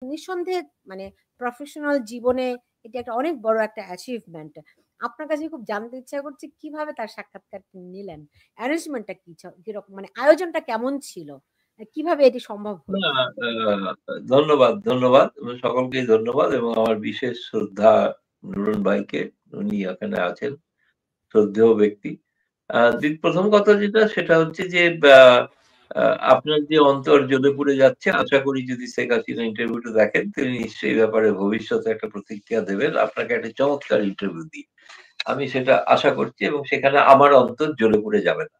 নিঃসন্দেহে মানে প্রফেশনাল জীবনে এটা একটা অনেক বড় একটা অ্যাচিভমেন্ট। আপনার কাছে খুব জানতে ইচ্ছা করছে কিভাবে তার সাক্ষাৎকার তিনি নিলেন? অ্যারেঞ্জমেন্টটা কিরকম মানে আয়োজনটা কেমন ছিল? কিভাবে এটি সম্ভব হলো? না, ধন্যবাদ, ধন্যবাদ। সকলকেই ধন্যবাদ এবং আমার বিশেষ শ্রদ্ধা নুরুন ভাইকে। উনি এখানে আছেন, শ্রদ্ধেয় ব্যক্তি। প্রথম কথা যেটা সেটা হচ্ছে যে আ আ আপনার যে অন্তর জ্বলে পুড়ে যাচ্ছে, আশা করি যদি শেখ হাসিনা ইন্টারভিউটা দেখেন তিনি নিশ্চয়ই এই ব্যাপারে ভবিষ্যতে একটা প্রতিক্রিয়া দেবেন। আপনাকে একটা চমৎকার ইন্টারভিউ দিয়ে। আমি সেটা আশা করছি এবং সেখানে আমার অন্তর জ্বলে পুড়ে যাবে না।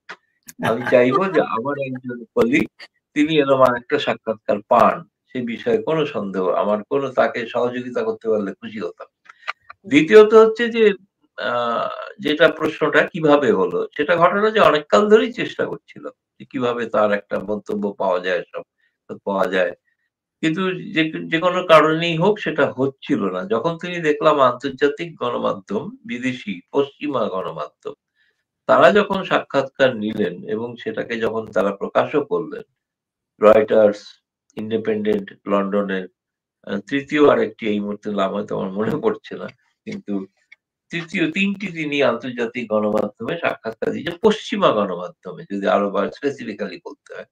আমি চাইবো যে আমার একজন কলিগ তিনি এরকম আরেকটা সাক্ষাৎকার পান। সে বিষয়ে কোনো সন্দেহ আমার তাকে সহযোগিতা করতে পারলে খুশি হতাম। দ্বিতীয়ত হচ্ছে যে আ যেটা প্রশ্নটা কিভাবে হলো? সেটা ঘটনা যে অনেক কাল ধরেই চেষ্টা করছিল। যে কিভাবে তার একটা মন্তব্য পাওয়া যায়, সব পাওয়া যায়। কিন্তু যে যেকোনো কারণেই হোক সেটা হচ্ছিল না। যখন তিনি দেখলাম আন্তর্জাতিক গণমাধ্যম, বিদেশি পশ্চিমা গণমাধ্যম তারা যখন সাক্ষাৎকার নিলেন এবং সেটাকে যখন তারা প্রকাশও করলেন, রয়টার্স, ইন্ডিপেন্ডেন্ট লন্ডনের, তৃতীয় আরেকটি এই মুহূর্তে নাম হয়তো আমার মনে পড়ছে না। কিন্তু তৃতীয় ৩ টি তিনি আন্তর্জাতিক গণমাধ্যমে সাক্ষাৎকার দিয়েছেন, পশ্চিমা গণমাধ্যমে যদি আরো স্পেসিফিক্যালি বলতে হয়।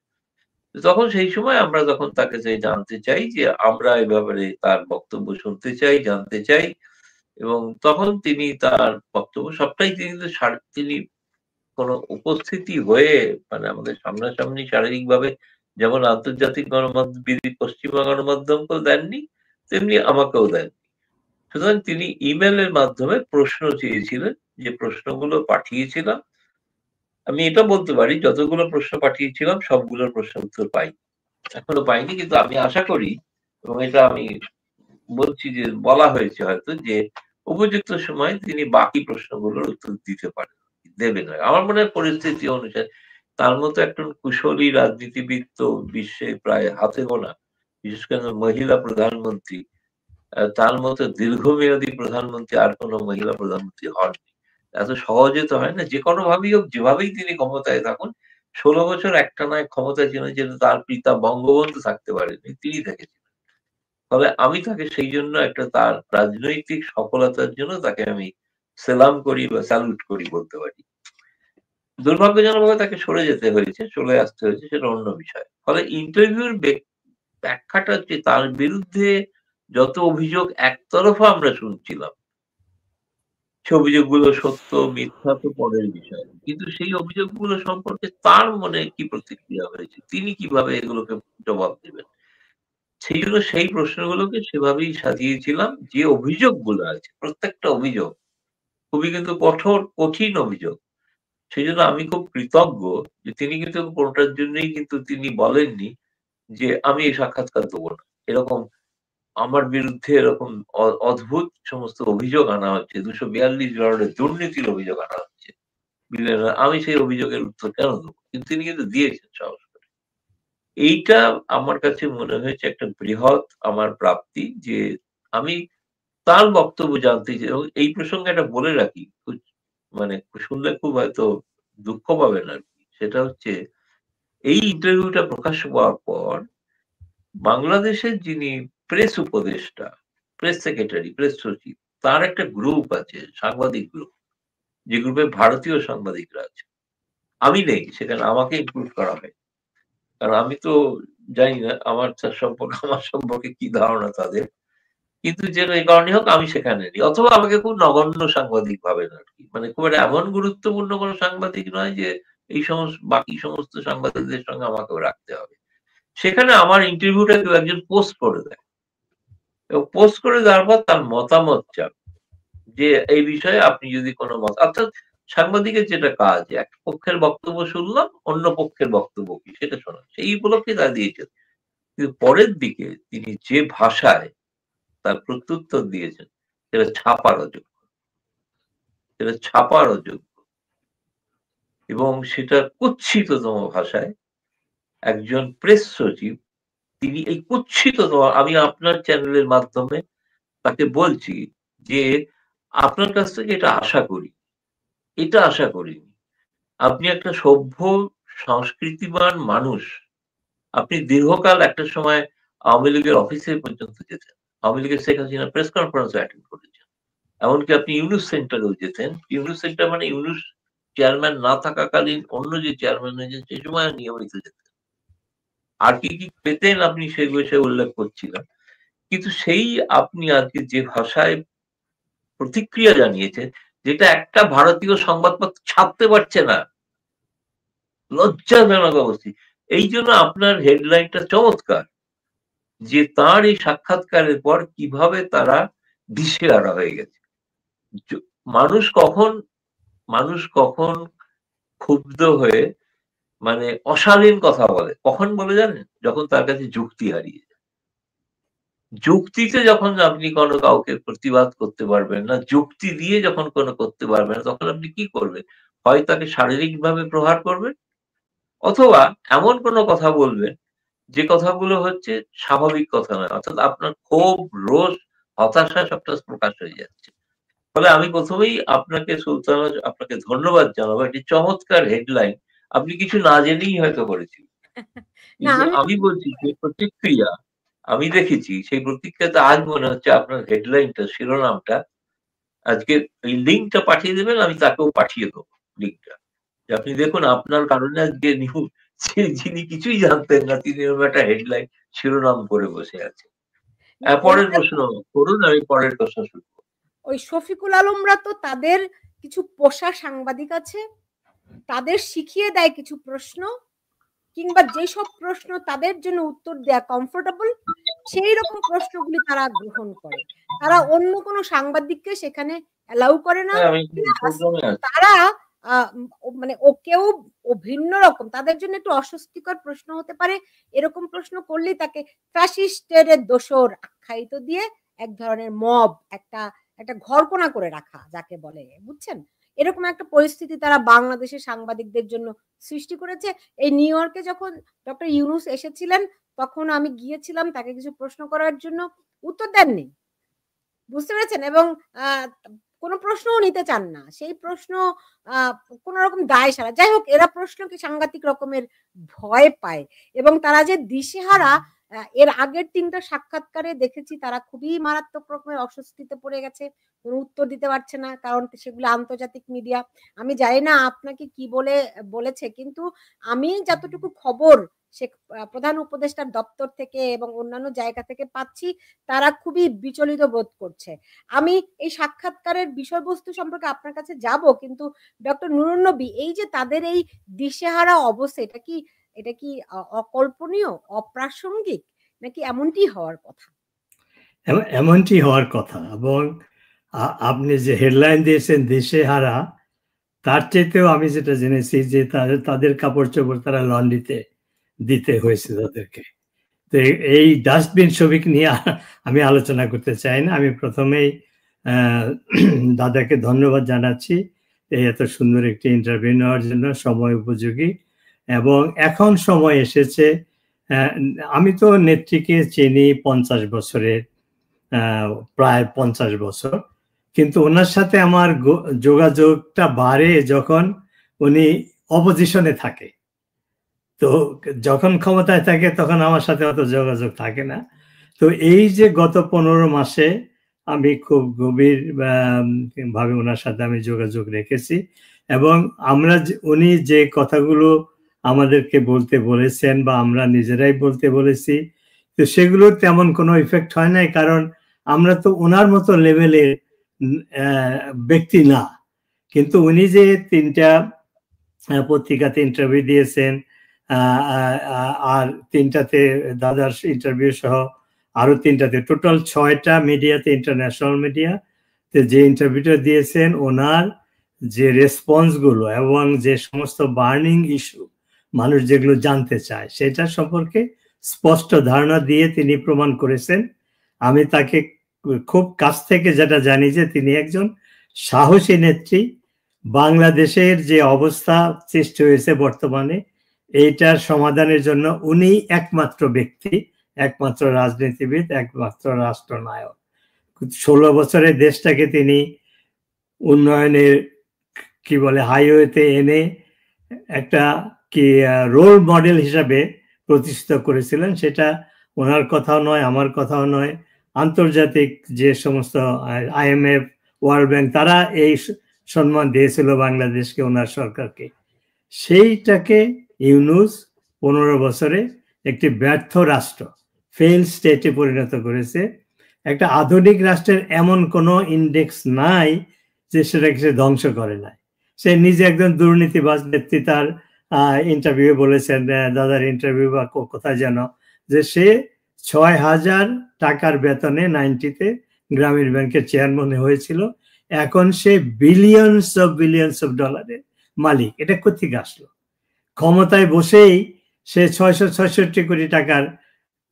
তো তখন সেই সময় আমরা যখন তাকে জানতে চাই যে আমরা এ ব্যাপারে তার বক্তব্য শুনতে চাই, জানতে চাই এবং তখন তিনি তার বক্তব্য সবটাই তিনি কোনো উপস্থিতি হয়ে মানে আমাদের সামনাসামনি শারীরিকভাবে যেমন আন্তর্জাতিক পশ্চিমা গণমাধ্যমকেও দেননি, তেমনি আমাকেও দেন। সুতরাং তিনি ইমেইলের মাধ্যমে প্রশ্ন চেয়েছিলেন, যে প্রশ্নগুলো পাঠিয়েছিলাম। আমি এটা বলতে পারি যতগুলো প্রশ্ন পাঠিয়েছিলাম সবগুলোর প্রশ্নের উত্তর পাই। এখনো পাইনি কিন্তু আমি আশা করি এবং এটা আমি বলছি যে বলা হয়েছে হয়তো যে উপযুক্ত সময়ে তিনি বাকি প্রশ্নগুলোর উত্তর দিতে পারেন, দেবেন। আমার মনে হয় পরিস্থিতি অনুসারে তার মতো একজন কুশলী রাজনীতিবিদ তো বিশ্বে প্রায় হাতে গোনা, বিশেষ করে মহিলা প্রধানমন্ত্রী। তার মতো দীর্ঘমেয়াদী প্রধানমন্ত্রী আর কোন মহিলা প্রধানমন্ত্রী হননি। এত সহজে তো হয় না। যেকোনো ভাবেই হোক, যেভাবেই তিনি ক্ষমতায় থাকুন, ১৬ বছর একটানায় ক্ষমতায় ছিলেন যেহেতু তার পিতা বঙ্গবন্ধু থাকতে পারেননি, তিনি থেকেছিলেন। ফলে আমি তাকে সেই জন্য একটা তার রাজনৈতিক সফলতার জন্য তাকে আমি সেলাম করি বা স্যালুট করি বলতে পারি। দুর্ভাগ্যজনকভাবে তাকে সরে যেতে হয়েছে, চলে আসতে হয়েছে সেটা অন্য বিষয়। ফলে ইন্টারভিউর ব্যাখ্যাটা হচ্ছে তার বিরুদ্ধে যত অভিযোগ একতরফা আমরা শুনছিলাম, সে অভিযোগগুলো সত্য মিথ্যা তো পরের বিষয়। কিন্তু সেই অভিযোগগুলো সম্পর্কে তার মনে কি প্রতিক্রিয়া হয়েছে, তিনি কিভাবে এগুলোকে জবাব দেবেন। সেইজন্য সেই প্রশ্নগুলোকে সেভাবেই সাজিয়েছিলাম। যে অভিযোগগুলো আছে, প্রত্যেকটা অভিযোগ খুবই কিন্তু কঠোর, কঠিন অভিযোগ। সেজন্য আমি খুব কৃতজ্ঞ যে তিনি কিন্তু কোনটার জন্যই কিন্তু তিনি বলেননি যে আমি এই সাক্ষাৎকার দেবো না। এরকম আমার বিরুদ্ধে এরকম অদ্ভুত সমস্ত অভিযোগ আনা হচ্ছে। ২৪২ ধরনের দুর্নীতির অভিযোগ আনা হচ্ছে। আমি সেই অভিযোগের উত্তর কেন দেব? কিন্তু তিনি কিন্তু দিয়েছেন সাহস করে। এইটা আমার কাছে মনে হয়েছে একটা বৃহৎ আমার প্রাপ্তি যে আমি তার বক্তব্য জানতে চাই এবং এই প্রসঙ্গে একটা বলে রাখি। মানে শুনলে খুব হয়তো দুঃখ পাবেন আরকি। সেটা হচ্ছে এই ইন্টারভিউটা প্রকাশ পাওয়ার পর বাংলাদেশের যিনি প্রেস উপদেষ্টা, প্রেস সেক্রেটারি, প্রেস সচিব তার একটা গ্রুপ আছে, সাংবাদিক গ্রুপ। যে গ্রুপে ভারতীয় সাংবাদিকরা আছে। আমি নেই সেখানে, আমাকে ইনক্লুড করা হয়। কারণ আমি তো জানি না আমার সম্পর্কে কি ধারণা তাদের। কিন্তু যে এই কারণেই হোক আমি সেখানে নেই। অথবা আমাকে খুব নগণ্য সাংবাদিক ভাবেন আরকি। মানে খুব একটা এমন গুরুত্বপূর্ণ কোন সাংবাদিক নয় যে এই বাকি সমস্ত সাংবাদিকদের সঙ্গে আমাকেও রাখতে হবে। সেখানে আমার ইন্টারভিউটা কেউ একজন পোস্ট করে দেয়। এবং পোস্ট করে দেওয়ার পর তার মতামত চান যে এই বিষয়ে আপনি যদি কোন অর্থাৎ সাংবাদিকের যেটা কাজ, এক পক্ষের বক্তব্য শুনলাম, অন্য পক্ষের বক্তব্য কি সেটা শোনা। সেই উপলক্ষে তারা দিয়েছেন। কিন্তু পরের দিকে তিনি যে ভাষায় তার প্রত্যুত্তর দিয়েছেন সেটা ছাপার অযোগ্য। সেটা ছাপার অযোগ্য। এবং সেটা কুৎসিততম ভাষায় একজন প্রেস সচিব তিনি এই কুৎসিততম আমি আপনার চ্যানেলের মাধ্যমে তাকে বলছি যে আপনার কাছ থেকে এটা আশা করি। এটা আশা করিনি। আপনি একটা সভ্য সংস্কৃতিবান মানুষ। আপনি দীর্ঘকাল একটা সময় আওয়ামী লীগের অফিসে পর্যন্ত যেতেন, আওয়ামী লীগের Sheikh Hasina press conference attend করেছেন, এমনকি আপনি ইউনুস সেন্টারেও যেতেন। ইউনুস সেন্টার মানে ইউনুস চেয়ারম্যান না থাকাকালীন অন্য যে চেয়ারম্যান হয়েছেন সেই সময় নিয়মিত যেতেন। আর কি কি পেতেন আপনি সেই বিষয়ে উল্লেখ করছিলাম, কিন্তু সেই আপনি আজকে যে ভাষায় প্রতিক্রিয়া জানিয়েছেন, যেটা একটা ভারতীয় সংবাদপত্র ছাপতে পারছে না, লজ্জাজনক অবস্থি। এই জন্য আপনার হেডলাইনটা চমৎকার, যে তার এই সাক্ষাৎকারের পর কিভাবে তারা দিশেহারা হয়ে গেছে। য- মানুষ কখন মানুষ কখন ক্ষুব্ধ হয়ে মানে অশালীন কথা বলে, কখন বলে জানেন? যখন তার কাছে যুক্তি হারিয়ে যায়। যুক্তিতে যখন আপনি কোনো কাউকে প্রতিবাদ করতে পারবেন না, যুক্তি দিয়ে যখন কোনো করতে পারবেন না, তখন আপনি কি করবেন? হয় তাকে শারীরিকভাবে প্রহার করবেন, অথবা এমন কোনো কথা বলবেন যে কথাগুলো হচ্ছে স্বাভাবিক কথা নয়, অর্থাৎ আপনার ক্ষোভ, রোষ, হতাশা সবটা প্রকাশ হয়ে যাচ্ছে। ফলে আমি প্রথমেই আপনাকে সুলতানা, আপনাকে ধন্যবাদ জানাবো। একটি চমৎকার হেডলাইন আপনি কিছু না জেনেই হয়তো করেছিলেন। না কিন্তু আমি আমি বলছি যে প্রতিক্রিয়া আমি দেখেছি, সেই প্রতিক্রিয়াতে আজ মনে হচ্ছে আপনার হেডলাইনটা, শিরোনামটা, আজকে এই লিঙ্কটা পাঠিয়ে দেবেন, আমি তাকেও পাঠিয়ে দেবো লিঙ্কটা। যে আপনি দেখুন আপনার কারণে আজকে নিউজ, যিনি কিছুই জানতেন না তিনি এরকম একটা হেডলাইন শিরোনাম করে বসে আছে। না পরের এইটা প্রশ্ন করুন, আমি পরের প্রশ্ন শুরু করব। ওই শফিকুল আলমরা তো তাদের কিছু পোষা সাংবাদিক আছে, তাদের শিখিয়ে দেয় কিছু প্রশ্ন, কিংবা যেসব প্রশ্ন তাদের জন্য উত্তর দেয়া কমফোর্টেবল সেই রকম প্রশ্নগুলি তারা গ্রহণ করে। তারা অন্য কোনো সাংবাদিককে সেখানে অ্যালাউ করে না। হ্যাঁ, আমি প্লাস প্রোগ্রামে আছি। তারা মানে কেউ ভিন্ন রকম তাদের জন্য একটু অস্বস্তিকর প্রশ্ন হতে পারে, এরকম প্রশ্ন করলেই তাকে ফ্যাসিস্টের দোসর আখ্যায়িত দিয়ে এক ধরনের মব, একটা একটা ঘরকোনা করে রাখা যাকে বলে, বুঝছেন? এরকম একটা পরিস্থিতি তারা বাংলাদেশের সাংবাদিকদের জন্য সৃষ্টি করেছে। এই নিউ ইয়র্কে যখন ডক্টর ইউনুস এসেছিলেন তখন আমি গিয়েছিলাম তাকে কিছু প্রশ্ন করার জন্য, উত্তর দেননি, বুঝতে পেরেছেন? এবং কোনো প্রশ্নও নিতে চান না। সেই প্রশ্ন কোন রকম দায় সারা, যাই হোক এরা প্রশ্নকে সাংঘাতিক রকমের ভয় পায় এবং তারা যে দিশেহারা, এর আগের ৩টা সাক্ষাৎকারে দেখেছি তারা খুবই মারাত্মক রকমের অস্বস্তিতে পড়ে গেছে, কোনো উত্তর দিতে পারছে না, কারণ সেগুলো আন্তর্জাতিক মিডিয়া। আমি জানি না আপনাকে কি বলেছে, কিন্তু আমি যতটুকু খবর সে প্রধান উপদেষ্টার দপ্তর থেকে এবং অন্যান্য জায়গা থেকে পাচ্ছি, তারা খুবই বিচলিত বোধ করছে। আমি এই সাক্ষাৎকারের বিষয়বস্তু সম্পর্কে আপনার কাছে যাব, কিন্তু ডক্টর নুরুন নবী, এই যে তাদের এই দিশেহারা অবস্থা, এটা কি অকল্পনীয়, অপ্রাসঙ্গিক, নাকি এমনটি হওয়ার কথা? এমনটি হওয়ার কথা। এবং আপনি যে হেডলাইন দিয়েছেন দিশেহারা, তার চাইতেও আমি যেটা জেনেছি যে তাদের কাপড় চোপড় তারা লন্ড্রিতে দিতে হয়েছে তাদেরকে। তো এই ডাস্টবিন ছবি নিয়ে আমি আলোচনা করতে চাই না। আমি প্রথমেই দাদাকে ধন্যবাদ জানাচ্ছি এই এত সুন্দর একটি ইন্টারভিউ নেওয়ার জন্য, সময় উপযোগী। এবং এখন সময় এসেছে, আমি তো নেত্রীকে চিনি 50 বছরের, প্রায় 50 বছর, কিন্তু ওনার সাথে আমার যোগাযোগটা বাড়ে যখন উনি অপোজিশনে থাকে। তো যখন ক্ষমতায় থাকে তখন আমার সাথে অত যোগাযোগ থাকে না। তো এই যে গত 15 মাসে আমি খুব গভীর ভাবে ওনার সাথে আমি যোগাযোগ রেখেছি, এবং উনি যে কথাগুলো আমাদেরকে বলতে বলেছেন বা আমরা নিজেরাই বলতে বলেছি, তো সেগুলোর তেমন কোনো ইফেক্ট হয় নাই, কারণ আমরা তো ওনার মতো লেভেলের ব্যক্তি না। কিন্তু উনি যে 3টা পত্রিকাতে ইন্টারভিউ দিয়েছেন, আর 3টাতে দাদার ইন্টারভিউ সহ আরো 3টাতে, টোটাল 6টা মিডিয়াতে, ইন্টারন্যাশনাল মিডিয়া যে ইন্টারভিউটা দিয়েছেন, ওনার যে রেসপন্স গুলো এবং যে সমস্ত বার্নিং ইস্যু মানুষ যেগুলো জানতে চায় সেটা সম্পর্কে স্পষ্ট ধারণা দিয়ে তিনি প্রমাণ করেছেন। আমি তাকে খুব কাছ থেকে যেটা জানি যে তিনি একজন সাহসী নেত্রী। বাংলাদেশের যে অবস্থা সৃষ্টি হয়েছে বর্তমানে, এইটার সমাধানের জন্য উনি একমাত্র ব্যক্তি, একমাত্র রাজনীতিবিদ, একমাত্র রাষ্ট্রনায়ক। 16 বছরের দেশটাকে তিনি উন্নয়নের কি বলে হাইওয়েতে এনে একটা কি রোল মডেল হিসাবে প্রতিষ্ঠিত করেছিলেন। সেটা ওনার কথাও নয়, আমার কথাও নয়, আন্তর্জাতিক যে সমস্ত IMF, ওয়ার্ল্ড ব্যাংক, তারা এই সম্মান দিয়েছিল বাংলাদেশকে, ওনার সরকারকে। সেইটাকে ইউনূস 15 বছরে একটি ব্যর্থ রাষ্ট্র, ফেল স্টেটে পরিণত করেছে। একটা আধুনিক রাষ্ট্রের এমন কোনো ইন্ডেক্স নাই যে সেটাকে সে ধ্বংস করে নাই। সে নিজে একজন দুর্নীতিবাজ নেত্রী, তার ইন্টারভিউ বলেছেন, দাদার ইন্টারভিউ বা কোথায় যেন, যে সে 6,000 টাকার বেতনে 90-তে গ্রামীণ ব্যাংকের চেয়ারম্যান হয়েছিল, এখন সে বিলিয়নস অফ ডলারের মালিক। এটা কোথেকে আসলো? ক্ষমতায় বসেই সে 666 কোটি টাকার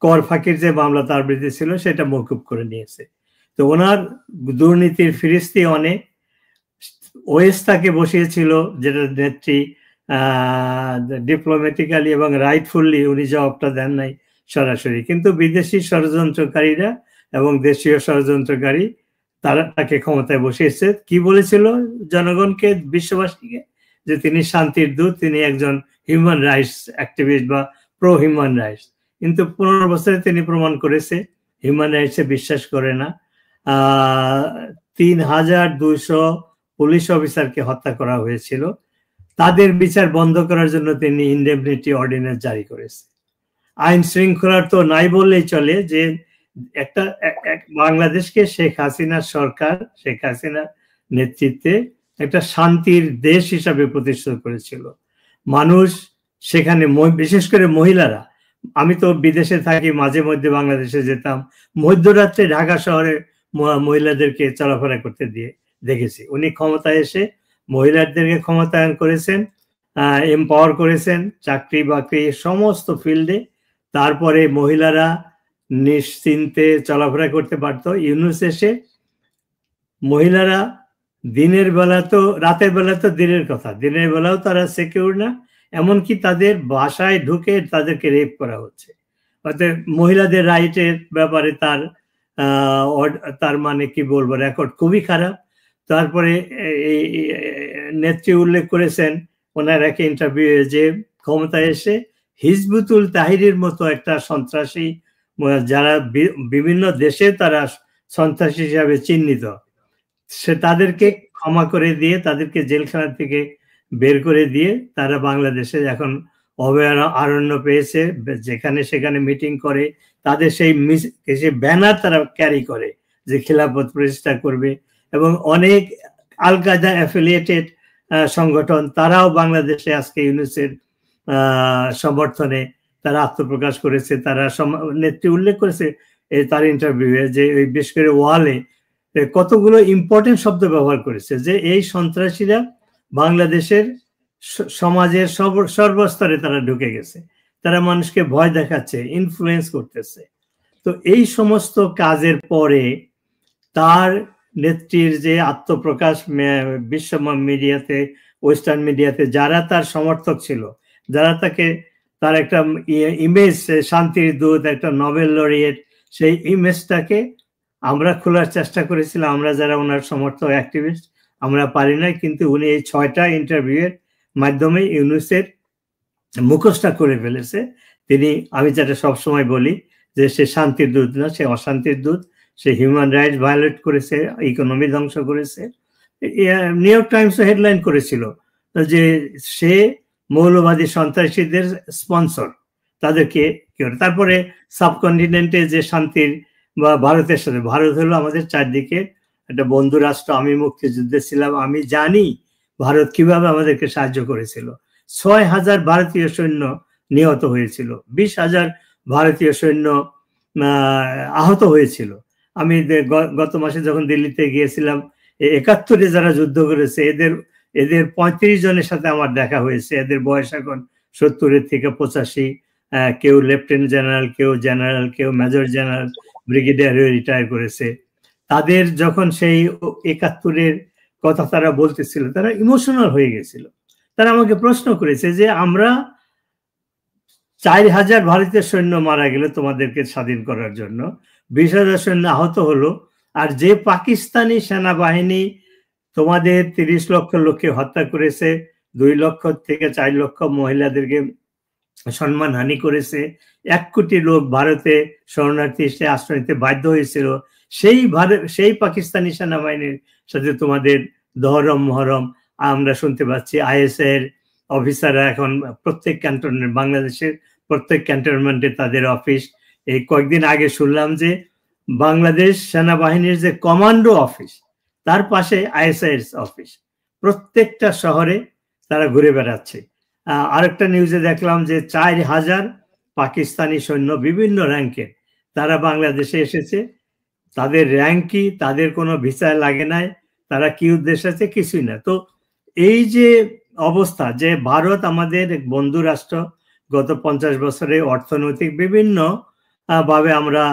কর ফাঁকির যে মামলা তার বিরুদ্ধে ছিল সেটা মওকুফ করে নিয়েছে। তো ওনার দুর্নীতির ফিরিস্তি অনেক। ওয়েস তাকে বসিয়েছিল, যেটা নেত্রী ডিপ্লোম্যাটিক্যালি এবং রাইটফুলি উনি জবাবটা দেন নাই সরাসরি, কিন্তু বিদেশি ষড়যন্ত্রকারীরা এবং দেশীয় ষড়যন্ত্রকারী তারা তাকে ক্ষমতায় বসিয়েছে। কি বলেছিল জনগণকে, বিশ্ববাসীকে? যে তিনি শান্তির দূত, তিনি একজন হিউম্যান রাইটস অ্যাক্টিভিস্ট বা প্রো হিউম্যান রাইটস। কিন্তু 15 বছরে তিনি প্রমাণ করেছে হিউম্যান রাইটসে বিশ্বাস করে না। 3,200 পুলিশ অফিসারকে হত্যা করা হয়েছিল, তাদের বিচার বন্ধ করার জন্য তিনি ইনডেমনিটি অর্ডিন্যান্স জারি করেছে। আইন শৃঙ্খলার তো নাই বললেই চলে, যে একটা বাংলাদেশকে শেখ হাসিনার সরকার, শেখ হাসিনার নেতৃত্বে একটা শান্তির দেশ হিসাবে প্রতিষ্ঠা করেছিল। মানুষ সেখানে, বিশেষ করে মহিলারা, আমি তো বিদেশে থাকি, মাঝে মধ্যে বাংলাদেশে যেতাম, মধ্যরাত্রে ঢাকা শহরে মহিলাদেরকে চলাফেরা করতে দিয়ে দেখেছি। উনি ক্ষমতায় এসে মহিলাদেরকে ক্ষমতায়ন করেছেন, এম্পাওয়ার করেছেন, চাকরি বাকরি সমস্ত ফিল্ডে। তারপরে মহিলারা নিশ্চিন্তে চলাফেরা করতে পারতো। ইউনূস এসে মহিলারা দিনের বেলা তো, রাতের বেলা তো দিনের কথা, দিনের বেলাও তারা সিকিউর না, এমনকি তাদের বাসায় ঢুকে তাদেরকে রেপ করা হচ্ছে। অর্থাৎ মহিলাদের রাইটের ব্যাপারে তার মানে কি বলবো, রেকর্ড খুবই খারাপ। তারপরে নেত্রী উল্লেখ করেছেন ওনার এক ইন্টারভিউ, যে ক্ষমতায় এসে হিজবুতুল তাহরির মতো একটা সন্ত্রাসী, যারা বিভিন্ন দেশে তারা সন্ত্রাসী হিসাবে চিহ্নিত, সে তাদেরকে ক্ষমা করে দিয়ে, তাদেরকে জেলখানা থেকে বের করে দিয়ে তারা বাংলাদেশে এখন অভয়ারণ্য পেয়েছে, যেখানে সেখানে মিটিং করে, তাদের সেই ব্যানার তারা ক্যারি করে যে খিলাফত প্রতিষ্ঠা করবে। এবং অনেক আল কায়দা অ্যাফিলিয়েটেড সংগঠন, তারাও বাংলাদেশে আজকে ইউনূসের সমর্থনে তারা আত্মপ্রকাশ করেছে। তারা নেত্রী উল্লেখ করেছে তার ইন্টারভিউয়ে, যে বিশেষ করে ওয়ালে কতগুলো ইম্পর্টেন্ট শব্দ ব্যবহার করেছে, যে এই সন্ত্রাসীরা বাংলাদেশের সমাজের সর্বস্তরে তারা ঢুকে গেছে, তারা মানুষকে ভয় দেখাচ্ছে, ইনফ্লুয়েন্স করতেছে। তো এই সমস্ত কাজের পরে তার নেত্রীর যে আত্মপ্রকাশ বিশ্ব মিডিয়াতে, ওয়েস্টার্ন মিডিয়াতে, যারা তার সমর্থক ছিল, যারা তাকে, তার একটা ইমেজ, শান্তির দূত, একটা নোবেল লরিয়েট, সেই ইমেজটাকে আমরা খোলার চেষ্টা করেছিলাম, আমরা যারা ওনার সমর্থক অ্যাক্টিভিস্ট, আমরা পারি না। কিন্তু উনি এই 6টা ইন্টারভিউয়ের মাধ্যমে ইউনূসের মুখোশটা করে ফেলেছে। তিনি, আমি যেটা সবসময় বলি, যে সে শান্তির দূত না, সে অশান্তির দূত। সে হিউম্যান রাইটস ভায়োলেট করেছে, ইকোনমি ধ্বংস করেছে। নিউ ইয়র্ক টাইমস হেডলাইন করেছিল যে সে মৌলবাদী সন্ত্রাসীদের স্পন্সর, তাদেরকে। তারপরে সাবকন্টিনেন্টে যে শান্তির বা ভারতের সাথে, ভারত হলো আমাদের চারদিকে একটা বন্ধু রাষ্ট্র। আমি মুক্তিযুদ্ধে ছিলাম, আমি জানি ভারত কিভাবে আমাদেরকে সাহায্য করেছিল। 6,000 ভারতীয় সৈন্য নিহত হয়েছিল, 20,000 ভারতীয় সৈন্য আহত হয়েছিল। আমি গত মাসে যখন দিল্লিতে গিয়েছিলাম, 71-এ যারা যুদ্ধ করেছে এদের 35 জনের সাথে আমার দেখা হয়েছে। এদের বয়স এখন 70 থেকে 85, কেউ লেফটেন্যান্ট জেনারেল, কেউ জেনারেল, কেউ মেজর জেনারেল, ব্রিগেডিয়ার হয়ে রিটায়ার করেছে। তাদের যখন সেই 71-এর কথা তারা বলতেছিল, তারা ইমোশনাল হয়ে গেছিল। তারা আমাকে প্রশ্ন করেছে যে আমরা 4,000 ভারতীয় সৈন্য মারা গেল তোমাদেরকে স্বাধীন করার জন্য, 20,000 সৈন্য আহত হলো, আর যে পাকিস্তানি সেনাবাহিনী তোমাদের 30 লক্ষ লোককে হত্যা করেছে, 2 লক্ষ থেকে 4 লক্ষ মহিলাদেরকে সম্মানহানি করেছে। 1 কোটি লোক ভারতে শরণার্থী এসে আশ্রয় নিতে বাধ্য হয়েছিল। সেই পাকিস্তানি সেনাবাহিনীর সাথে তোমাদের দহরম মহরম আমরা শুনতে পাচ্ছি। ISI এর অফিসাররা এখন প্রত্যেক ক্যান্টনমেন্ট, বাংলাদেশের প্রত্যেক ক্যান্টনমেন্টে তাদের অফিস। এই কয়েকদিন আগে শুনলাম যে বাংলাদেশ সেনাবাহিনীর যে কমান্ডো অফিস, তার পাশে ISI এর অফিস। প্রত্যেকটা শহরে তারা ঘুরে বেড়াচ্ছে। আরেকটা নিউজে দেখলাম যে 4000 পাকিস্তানি সৈন্য বিভিন্ন র্যাঙ্কের তারা বাংলাদেশে এসেছে। তাদের র্যাঙ্ক কি, তাদের কোনো ভিসা লাগে নাই, তারা কি উদ্দেশ্য আছে, কিছুই না। তো এই যে অবস্থা, যে ভারত আমাদের বন্ধু রাষ্ট্র, গত 50 বছরে অর্থনৈতিক বিভিন্ন ভাবে আমরা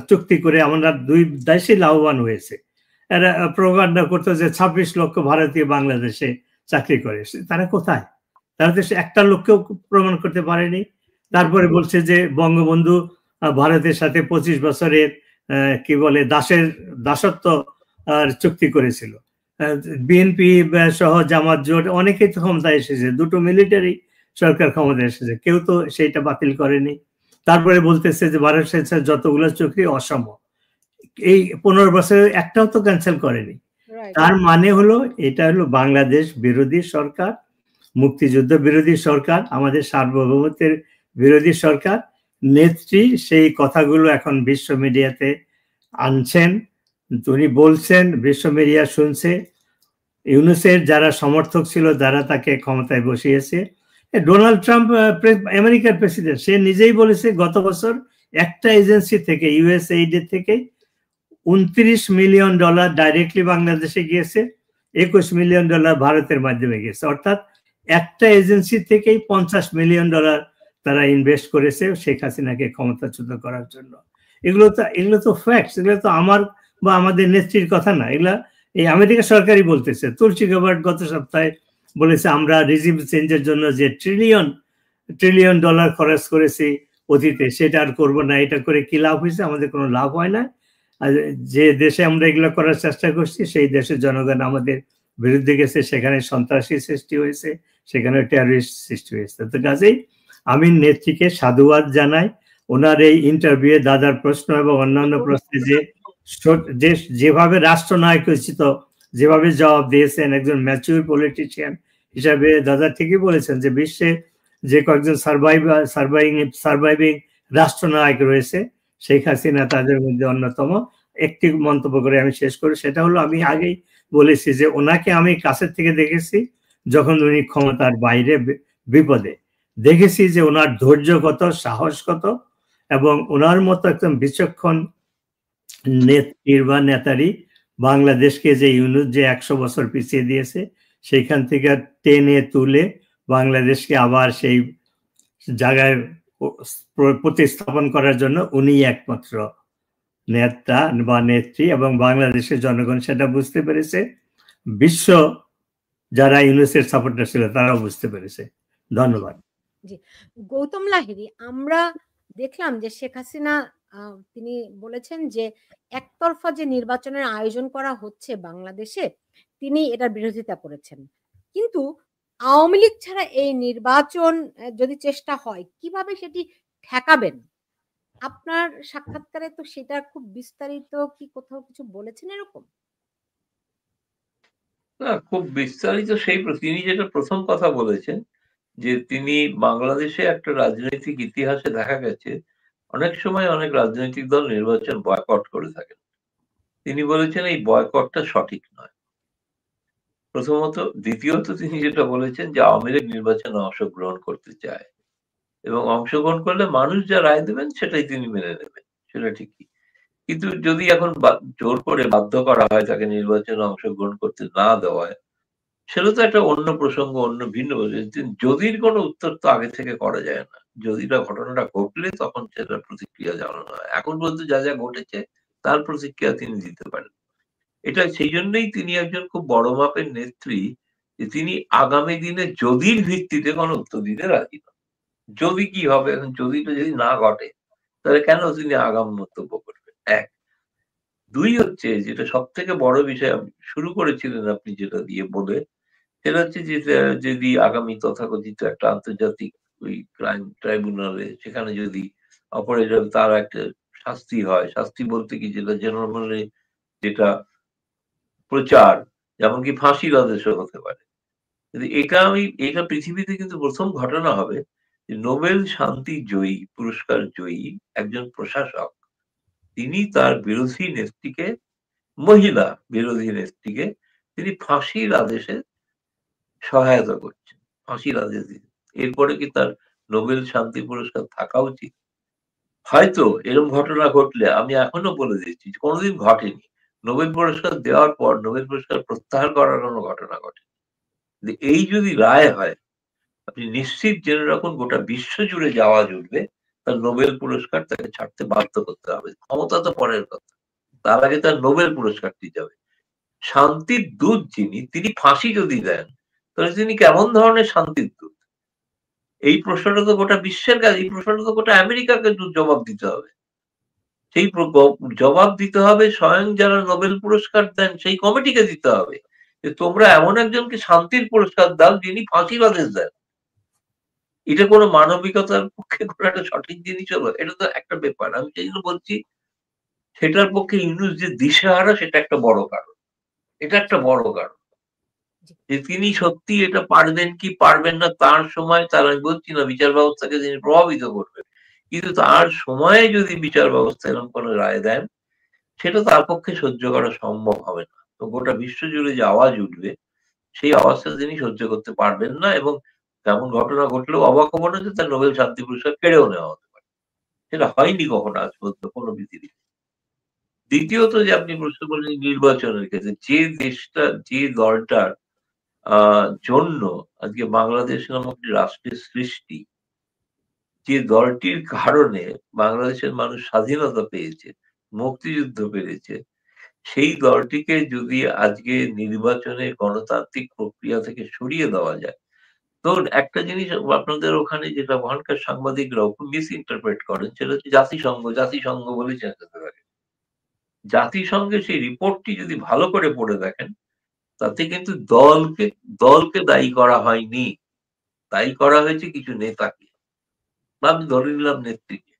চুক্তি করে আমরা 2 দেশই লাভবান হয়েছে। এরা প্রোপাগান্ডা করতো যে 26 লক্ষ ভারতীয় বাংলাদেশে চাকরি করে। তারা কোথায়? তারা তো একটা লোককেও প্রমাণ করতে পারেনি। তারপরে বলছে যে বঙ্গবন্ধু ভারতের সাথে 25 বছরের কি বলে দাসত্ব চুক্তি করেছিল। বিএনপি সহ জামাত জোট অনেকেই তো ক্ষমতায় এসেছে, 2টো মিলিটারি সরকার ক্ষমতায় এসেছে, কেউ তো সেইটা বাতিল করেনি। তারপরে বলতেছে যে ভারতের সাথে যতগুলো চুক্তি অসম, এই 15 বছরে একটাও তো ক্যান্সেল করেনি। তার মানে হলো এটা হলো বাংলাদেশ বিরোধী সরকার, মুক্তিযুদ্ধ বিরোধী সরকার, আমাদের সার্বভৌমত্বের বিরোধী সরকার। নেত্রী সেই কথাগুলো এখন বিশ্ব মিডিয়াতে আনছেন, উনি বলছেন, বিশ্ব মিডিয়া শুনছে। ইউনূসের যারা সমর্থক ছিল, যারা তাকে ক্ষমতায় বসিয়েছে, ডোনাল্ড ট্রাম্প আমেরিকার প্রেসিডেন্ট, সে নিজেই বলেছে গত বছর একটা এজেন্সি থেকে, USAID থেকে $29 মিলিয়ন ডাইরেক্টলি বাংলাদেশে গিয়েছে, $21 মিলিয়ন ভারতের মাধ্যমে গেছে। অর্থাৎ একটা এজেন্সি থেকেই $50 মিলিয়ন তারা ইনভেস্ট করেছে শেখ হাসিনাকে ক্ষমতাচ্যুত করার জন্য। এগুলো তো ফ্যাক্টস, এগুলো তো আমার বা আমাদের নেত্রীর কথা না, এগুলা এই আমেরিকা সরকারই বলতেছে। তুলসী গ্যাবার্ড গত সপ্তাহে বলেছে আমরা রিজিম চেঞ্জের জন্য যে ট্রিলিয়ন ডলার খরচ করেছি অতীতে, সেটা আর করবো না। এটা করে কি লাভ হয়েছে? আমাদের কোনো লাভ হয় না। আর যে দেশে আমরা এগুলো করার চেষ্টা করছি, সেই দেশের জনগণ আমাদের বিরুদ্ধে গেছে, সেখানে সন্ত্রাসী সৃষ্টি হয়েছে, সেখানে টেররিস্ট সৃষ্টি হয়েছে। তো কাজেই আমি নেত্রীকে সাধুবাদ জানাই। ওনার এই ইন্টারভিউ, দাদার প্রশ্ন এবং অন্যান্য প্রশ্নে যেভাবে রাষ্ট্রনায়ক উচিত যেভাবে জবাব দিয়েছেন, একজন ম্যাচিউর পলিটিশিয়ান হিসাবে দাদা ঠিকই বলেছেন যে বিশ্বে যে কয়েকজন সার্ভাইভিং রাষ্ট্রনায়ক রয়েছে, শেখ হাসিনা তাদের মধ্যে অন্যতম। একটি মন্তব্য করে আমি শেষ করি, সেটা হলো আমি আগেই বলেছি যে ওনাকে আমি কাছের থেকে দেখেছি যখন উনি ক্ষমতার বাইরে বিপদে, দেখেছি যে ওনার ধৈর্য কত, সাহস কত, এবং ওনার মতো একদম বিচক্ষণ নেতারি বাংলাদেশকে যে ইউনূস যে 100 বছর পিছিয়ে দিয়েছে, সেইখান থেকে টেনে তুলে বাংলাদেশকে আবার সেই জায়গায় প্রতিস্থাপন করার জন্য উনি একমাত্র নেতা বা নেত্রী, এবং বাংলাদেশের জনগণ সেটা বুঝতে পেরেছে। বিশ্ব যারা ইউনূসের সাপোর্টার ছিল তারাও বুঝতে পেরেছে। ধন্যবাদ। জি, গৌতম লাহিড়ী, আমরা দেখলাম যে শেখ হাসিনা তিনি বলেছেন যে একতরফা যে নির্বাচনের আয়োজন করা হচ্ছে বাংলাদেশে, তিনি এটার বিরোধিতা করেছেন। কিন্তু আওয়ামী লীগ ছাড়া এই নির্বাচন যদি চেষ্টা হয়, কিভাবে সেটি ঠেকাবেন? আপনার সাক্ষাৎকারে তো সেটা খুব বিস্তারিত কি কোথাও কিছু বলেছেন এরকম? না, খুব বিস্তারিত তিনি যেটা প্রথম কথা বলেছেন যে তিনি বাংলাদেশে একটা রাজনৈতিক ইতিহাসে দেখা গেছে অনেক সময় অনেক রাজনৈতিক দল নির্বাচন বয়কট করে থাকেন। তিনি বলেছেন এই বয়কটটা সঠিক নয়, প্রথমত। দ্বিতীয়ত তিনি যেটা বলেছেন যে আওয়ামী লীগ নির্বাচনে অংশগ্রহণ করতে চায় এবং অংশগ্রহণ করলে মানুষ যা রায় দেবেন সেটাই তিনি মেনে নেবেন, সেটা ঠিকই। কিন্তু যদি এখন জোর করে বাধ্য করা হয় তাকে নির্বাচনে অংশগ্রহণ করতে না দেওয়া হয়, সেটা তো একটা অন্য প্রসঙ্গ, অন্য ভিন্ন। যদির কোনো উত্তর তো আগে থেকে করা যায় না। যদিটা ঘটনাটা ঘটলে তখন সেটার প্রতিক্রিয়া জানানো হয়। এখন পর্যন্ত যা যা ঘটেছে তার প্রতিক্রিয়া তিনি দিতে পারেন। এটা সেই জন্যই তিনি একজন খুব বড় মাপের নেত্রী, যে তিনি আগামী দিনে যদির ভিত্তিতে কোনো উত্তর দিতে রাজি নন। যদি কি হবে, এখন যদিটা যদি না ঘটে তাহলে কেন তিনি আগাম মন্তব্য করবেন? 1। 2 হচ্ছে যেটা সব থেকে বড় বিষয়, শুরু করেছিলেন আপনি যেটা দিয়ে বলে, সেটা হচ্ছে যে যদি আগামী তথাকথিত একটা আন্তর্জাতিক ওই ক্রাইম ট্রাইব্যুনালে, সেখানে যদি অপরাধী তার একটা শাস্তি হয়, শাস্তি বলতে কি যেটা জেনারেলি যেটা প্রচার, যেমন কি ফাঁসির আদেশও হতে পারে। কিন্তু এটা পৃথিবীতে কিন্তু প্রথম ঘটনা হবে যে নোবেল শান্তি জয়ী পুরস্কার জয়ী একজন প্রশাসক তিনি তার বিরোধী নেত্রীকে, মহিলা বিরোধী নেত্রীকে তিনি ফাঁসির আদেশে সহায়তা করছেন, ফাঁসির আদেশ দিতে। এরপরে কি তার নোবেল শান্তি পুরস্কার থাকা উচিত? হয়তো এরকম ঘটনা ঘটলে আমি এখনো বলে দিচ্ছি কোনোদিন ঘটেনি। নোবেল পুরস্কার দেওয়ার পর নোবেল পুরস্কার প্রত্যাহার করার কোনো ঘটনা ঘটে। এই যদি রায় হয়, আপনি নিশ্চিত জেনে রাখুন গোটা বিশ্ব জুড়ে যাওয়া জুড়বে তার নোবেল পুরস্কার তাকে ছাড়তে বাধ্য করতে হবে। ক্ষমতা তো পরের কথা, তার আগে তার নোবেল পুরস্কারটি যাবে। শান্তির দূত যিনি, তিনি ফাঁসি যদি দেন তাহলে তিনি কেমন ধরনের শান্তির দূত? এই প্রশ্নটা তো গোটা বিশ্বের কাছে, এই প্রশ্নটা তো গোটা আমেরিকাকে জবাব দিতে হবে। সেই জবাব দিতে হবে স্বয়ং যারা নোবেল পুরস্কার দেন সেই কমিটিকে দিতে হবে যে তোমরা এমন একজনকে শান্তির পুরস্কার দাও যিনি ফাঁসির আদেশ দেন। এটা কোনো মানবিকতার পক্ষে কোনো একটা সঠিক জিনিস হলো? এটা তো একটা ব্যাপার। আমি সেই জন্য বলছি সেটার পক্ষে ইউনূস যে দিশেহারা সেটা একটা বড় কারণ। এটা একটা বড় কারণ। যে তিনি সত্যি এটা পারবেন কি পারবেন না তার সময়, তার আমি বলছি না বিচার ব্যবস্থাকে তিনি প্রভাবিত করবেন, কিন্তু তার সময়ে যদি বিচার ব্যবস্থা এরকম কোনো রায় দেন সেটা তার পক্ষে সহ্য করা সম্ভব হবে না। তো গোটা বিশ্ব জুড়ে যে আওয়াজ উঠবে সেই আওয়াজটা তিনি সহ্য করতে পারবেন না, এবং তেমন ঘটনা ঘটলেও অবাক হবো না যে তার নোবেল শান্তি পুরস্কার কেড়েও নেওয়া হতে পারে। সেটা হয়নি কখনো আজ পর্যন্ত কোনো পৃথিবীতে। দ্বিতীয়ত যে আপনি প্রশ্ন করলেন নির্বাচনের ক্ষেত্রে, যে দেশটা যে দলটার জন্য আজকে বাংলাদেশ নামক একটি রাষ্ট্রের সৃষ্টি, যে দলটির কারণে বাংলাদেশের মানুষ স্বাধীনতা পেয়েছে, মুক্তিযুদ্ধ পেরেছে, সেই দলটিকে যদি আজকে নির্বাচনে গণতান্ত্রিক প্রক্রিয়া থেকে সরিয়ে দেওয়া যায়, তো একটা জিনিস আপনাদের ওখানে যেটা ওখানকার সাংবাদিকরাও খুব মিস ইন্টারপ্রেট করেন সেটা হচ্ছে জাতিসংঘ, জাতিসংঘ বলে চেঁচাতে থাকে। জাতিসংঘের সেই রিপোর্টটি যদি ভালো করে পড়ে দেখেন তাতে কিন্তু দলকে দায়ী করা হয়নি, দায়ী করা হয়েছে কিছু নেতাকে। আমি ধরে নিলাম নেত্রীকে।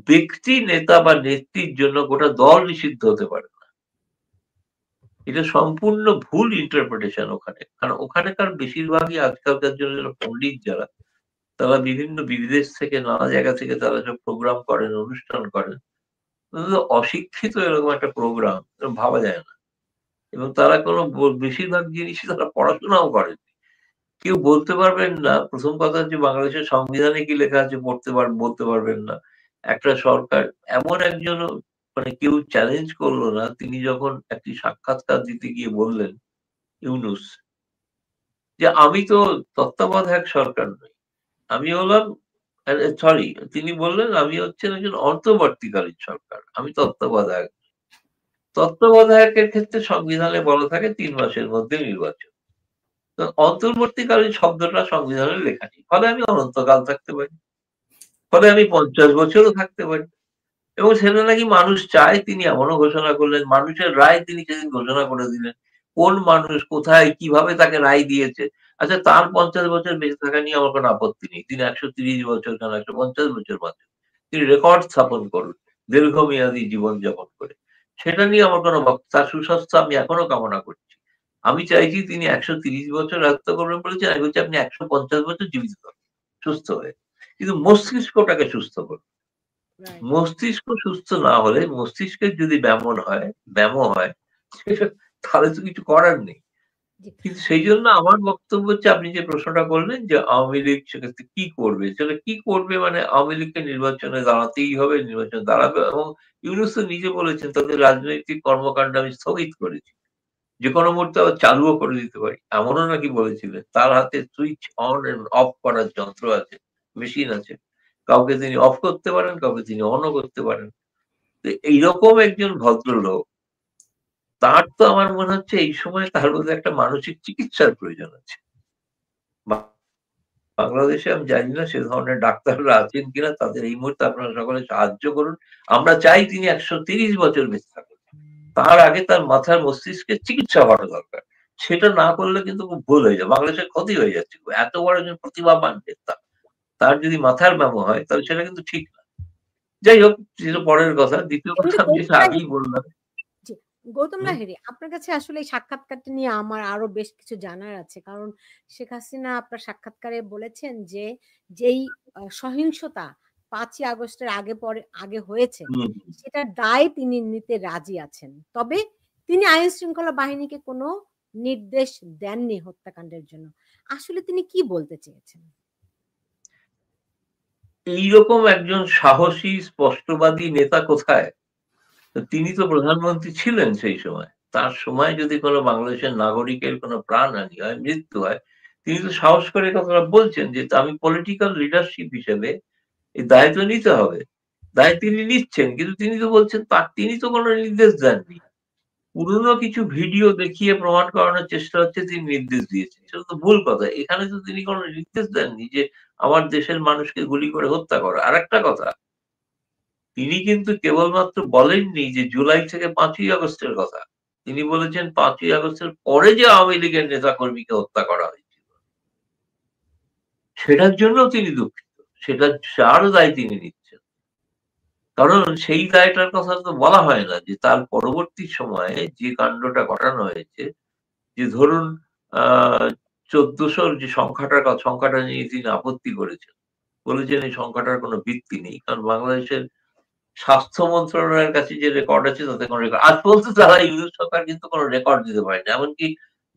ব্যক্তি নেতা বা নেত্রীর জন্য গোটা দল নিষিদ্ধ হতে পারে না। এটা সম্পূর্ণ ভুল ইন্টারপ্রিটেশন ওখানে। কারণ ওখানকার বেশিরভাগই আজকালকার জন্য পণ্ডিত যারা, তারা বিভিন্ন বিদেশ থেকে নানা জায়গা থেকে তারা সব প্রোগ্রাম করেন, অনুষ্ঠান করেন। অশিক্ষিত এরকম একটা প্রোগ্রাম ভাবা যায় না, এবং তারা কোনো বেশিরভাগ জিনিসই তারা পড়াশোনাও করেন। কেউ বলতে পারবেন না, প্রথম কথা হচ্ছে বাংলাদেশের সংবিধানে কি লেখা আছে বলতে পারবেন না। একটা সরকার এমন একজন, মানে কেউ চ্যালেঞ্জ করলো না, তিনি যখন একটি সাক্ষাৎকার দিতে গিয়ে বললেন ইউনূস যে আমি তো তত্ত্বাবধায়ক সরকার নই, আমি হলাম সরি, তিনি বললেন আমি হচ্ছেন একজন অন্তর্বর্তীকালীন সরকার, আমি তত্ত্বাবধায়ক। তত্ত্বাবধায়কের ক্ষেত্রে সংবিধানে বলা থাকে ৩ মাসের মধ্যে নির্বাচন। তো অন্তর্বর্তীকালীন শব্দটা সংবিধানে লেখা নেই, ফলে আমি অনন্তকাল থাকতে পারি, ফলে আমি ৫০ বছরও থাকতে পারি। এবং সেটা নাকি মানুষ চায়, তিনি এমনও ঘোষণা করলেন, মানুষের রায় তিনি সেদিন ঘোষণা করে দিলেন। কোন মানুষ কোথায় কিভাবে তাকে রায় দিয়েছে, আচ্ছা তার ৫০ বছর বেঁচে থাকা নিয়ে আমার কোনো আপত্তি নেই, তিনি ১৩০ বছর কেন ১৫০ বছর বাঁচুন, তিনি রেকর্ড স্থাপন করুন দীর্ঘমেয়াদী জীবনযাপন করে, সেটা নিয়ে আমার কোনো তার সুস্বাস্থ্য আমি এখনো কামনা করছি। আমি চাইছি তিনি ১৩০ বছর রাজত্ব করবেন বলেছেন, আমি বলছি আপনি ১৫০ বছর জীবিত থাকুন সুস্থ হয়ে, কিন্তু মস্তিষ্কটাকে সুস্থ করুন। মস্তিষ্ক সুস্থ না হলে, মস্তিষ্কের যদি ব্যামো হয় তাহলে তো কিছু করার নেই। কিন্তু সেই জন্য আমার বক্তব্য হচ্ছে, আপনি যে প্রশ্নটা করলেন যে আওয়ামী লীগ সেক্ষেত্রে কি করবে, সেটা কি করবে মানে আওয়ামী লীগকে নির্বাচনে দাঁড়াতেই হবে, নির্বাচনে দাঁড়াবে। এবং ইউনূস তো নিজে বলেছেন তাদের রাজনৈতিক কর্মকাণ্ড আমি স্থগিত করেছি, যে কোনো মুহূর্তে আবার চালুও করে দিতে পারি, এমনও নাকি বলেছিলেন। তার হাতে সুইচ অন এন্ড অফ করার যন্ত্র আছে, মেশিন আছে, কাউকে তিনি অফ করতে পারেন, কাউকে তিনি অনও করতে পারেন। তো এইরকম একজন ভদ্রলোক, তার তো আমার মনে হচ্ছে এই সময় তার মধ্যে একটা মানসিক চিকিৎসার প্রয়োজন আছে। বাংলাদেশে আমি জানি না সে ধরনের ডাক্তাররা আছেন কিনা, তাদের এই মুহূর্তে আপনারা সকলে সাহায্য করুন। আমরা চাই তিনি ১৩০ বছর বেঁচে থাকুন, তার আগে তার মাথার মস্তিষ্কের চিকিৎসা হওয়া দরকার। সেটা না করলে কিন্তু খুব ভুল হয়ে যায়, বাংলাদেশের ক্ষতি হয়ে যাচ্ছে। এত বড় একজন প্রতিভাবান নেতা, তার যদি মাথার ব্যামো হয় তাহলে সেটা কিন্তু ঠিক না। যাই হোক, সেটা পরের কথা। দ্বিতীয় কথা আমি যেটা আগেই বললাম, গৌতম লাহিড়ী, আপনার কাছে আসলে এই সাক্ষাৎকারটি নিয়ে আমার আরো বেশ কিছু জানার আছে। কারণ শেখ হাসিনা আপনার সাক্ষাৎকারে বলেছেন যে যেই সহিংসতা 5ই আগস্টের আগে হয়েছে সেটার দায় তিনি নিতে রাজি আছেন, তবে তিনি আইন শৃঙ্খলা বাহিনীকে কোনো নির্দেশ দেননি হত্যাকাণ্ডের জন্য। আসলে তিনি কি বলতে চেয়েছেন? এইরকম একজন সাহসী স্পষ্টবাদী নেতা কোথায়? তিনি তো প্রধানমন্ত্রী ছিলেন সেই সময়। তার সময় যদি কোনো বাংলাদেশের নাগরিকের কোনো প্রাণহানি হয়, মৃত্যু হয়, তিনি তো সাহস করে কথাটা বলছেন যে আমি পলিটিক্যাল লিডারশিপ হিসেবে এই দায় তো নিতে হবে। দায় তিনি নিচ্ছেন, কিন্তু তিনি তো বলছেন তিনি তো কোনো নির্দেশ দেননি। পুরনো কিছু ভিডিও দেখিয়ে প্রমাণ করানোর চেষ্টা হচ্ছে তিনি নির্দেশ দিয়েছেন। সেটা তো ভুল কথা। এখানে তো তিনি কোনো নির্দেশ দেননি যে আমার দেশের মানুষকে গুলি করে হত্যা করা। আরেকটা কথা, তিনি কিন্তু কেবলমাত্র বলেননি যে জুলাই থেকে 5ই আগস্টের কথা। তিনি বলেছেন 5ই আগস্টের পরে যে আওয়ামী লীগের নেতাকর্মীকে হত্যা করা হয়েছিল, সেটার জন্যও তিনি দুঃখিত। তারও দায় তিনি নিচ্ছেন। কারণ সেই দায়টার কথা তো বলা হয় না যে তার পরবর্তী সময়ে যে কাণ্ডটা ঘটানো হয়েছে, যে ধরুন 1400 যে সংখ্যাটা নিয়ে তিনি আপত্তি করেছেন। বলেছেন এই সংখ্যাটার কোনো ভিত্তি নেই। কারণ বাংলাদেশের স্বাস্থ্য মন্ত্রণালয়ের কাছে যে রেকর্ড আছে তাতে কোনো রেকর্ড আজ পর্যন্ত তারা ইউনিট সরকার কিন্তু কোনো রেকর্ড দিতে পারেনি। এমনকি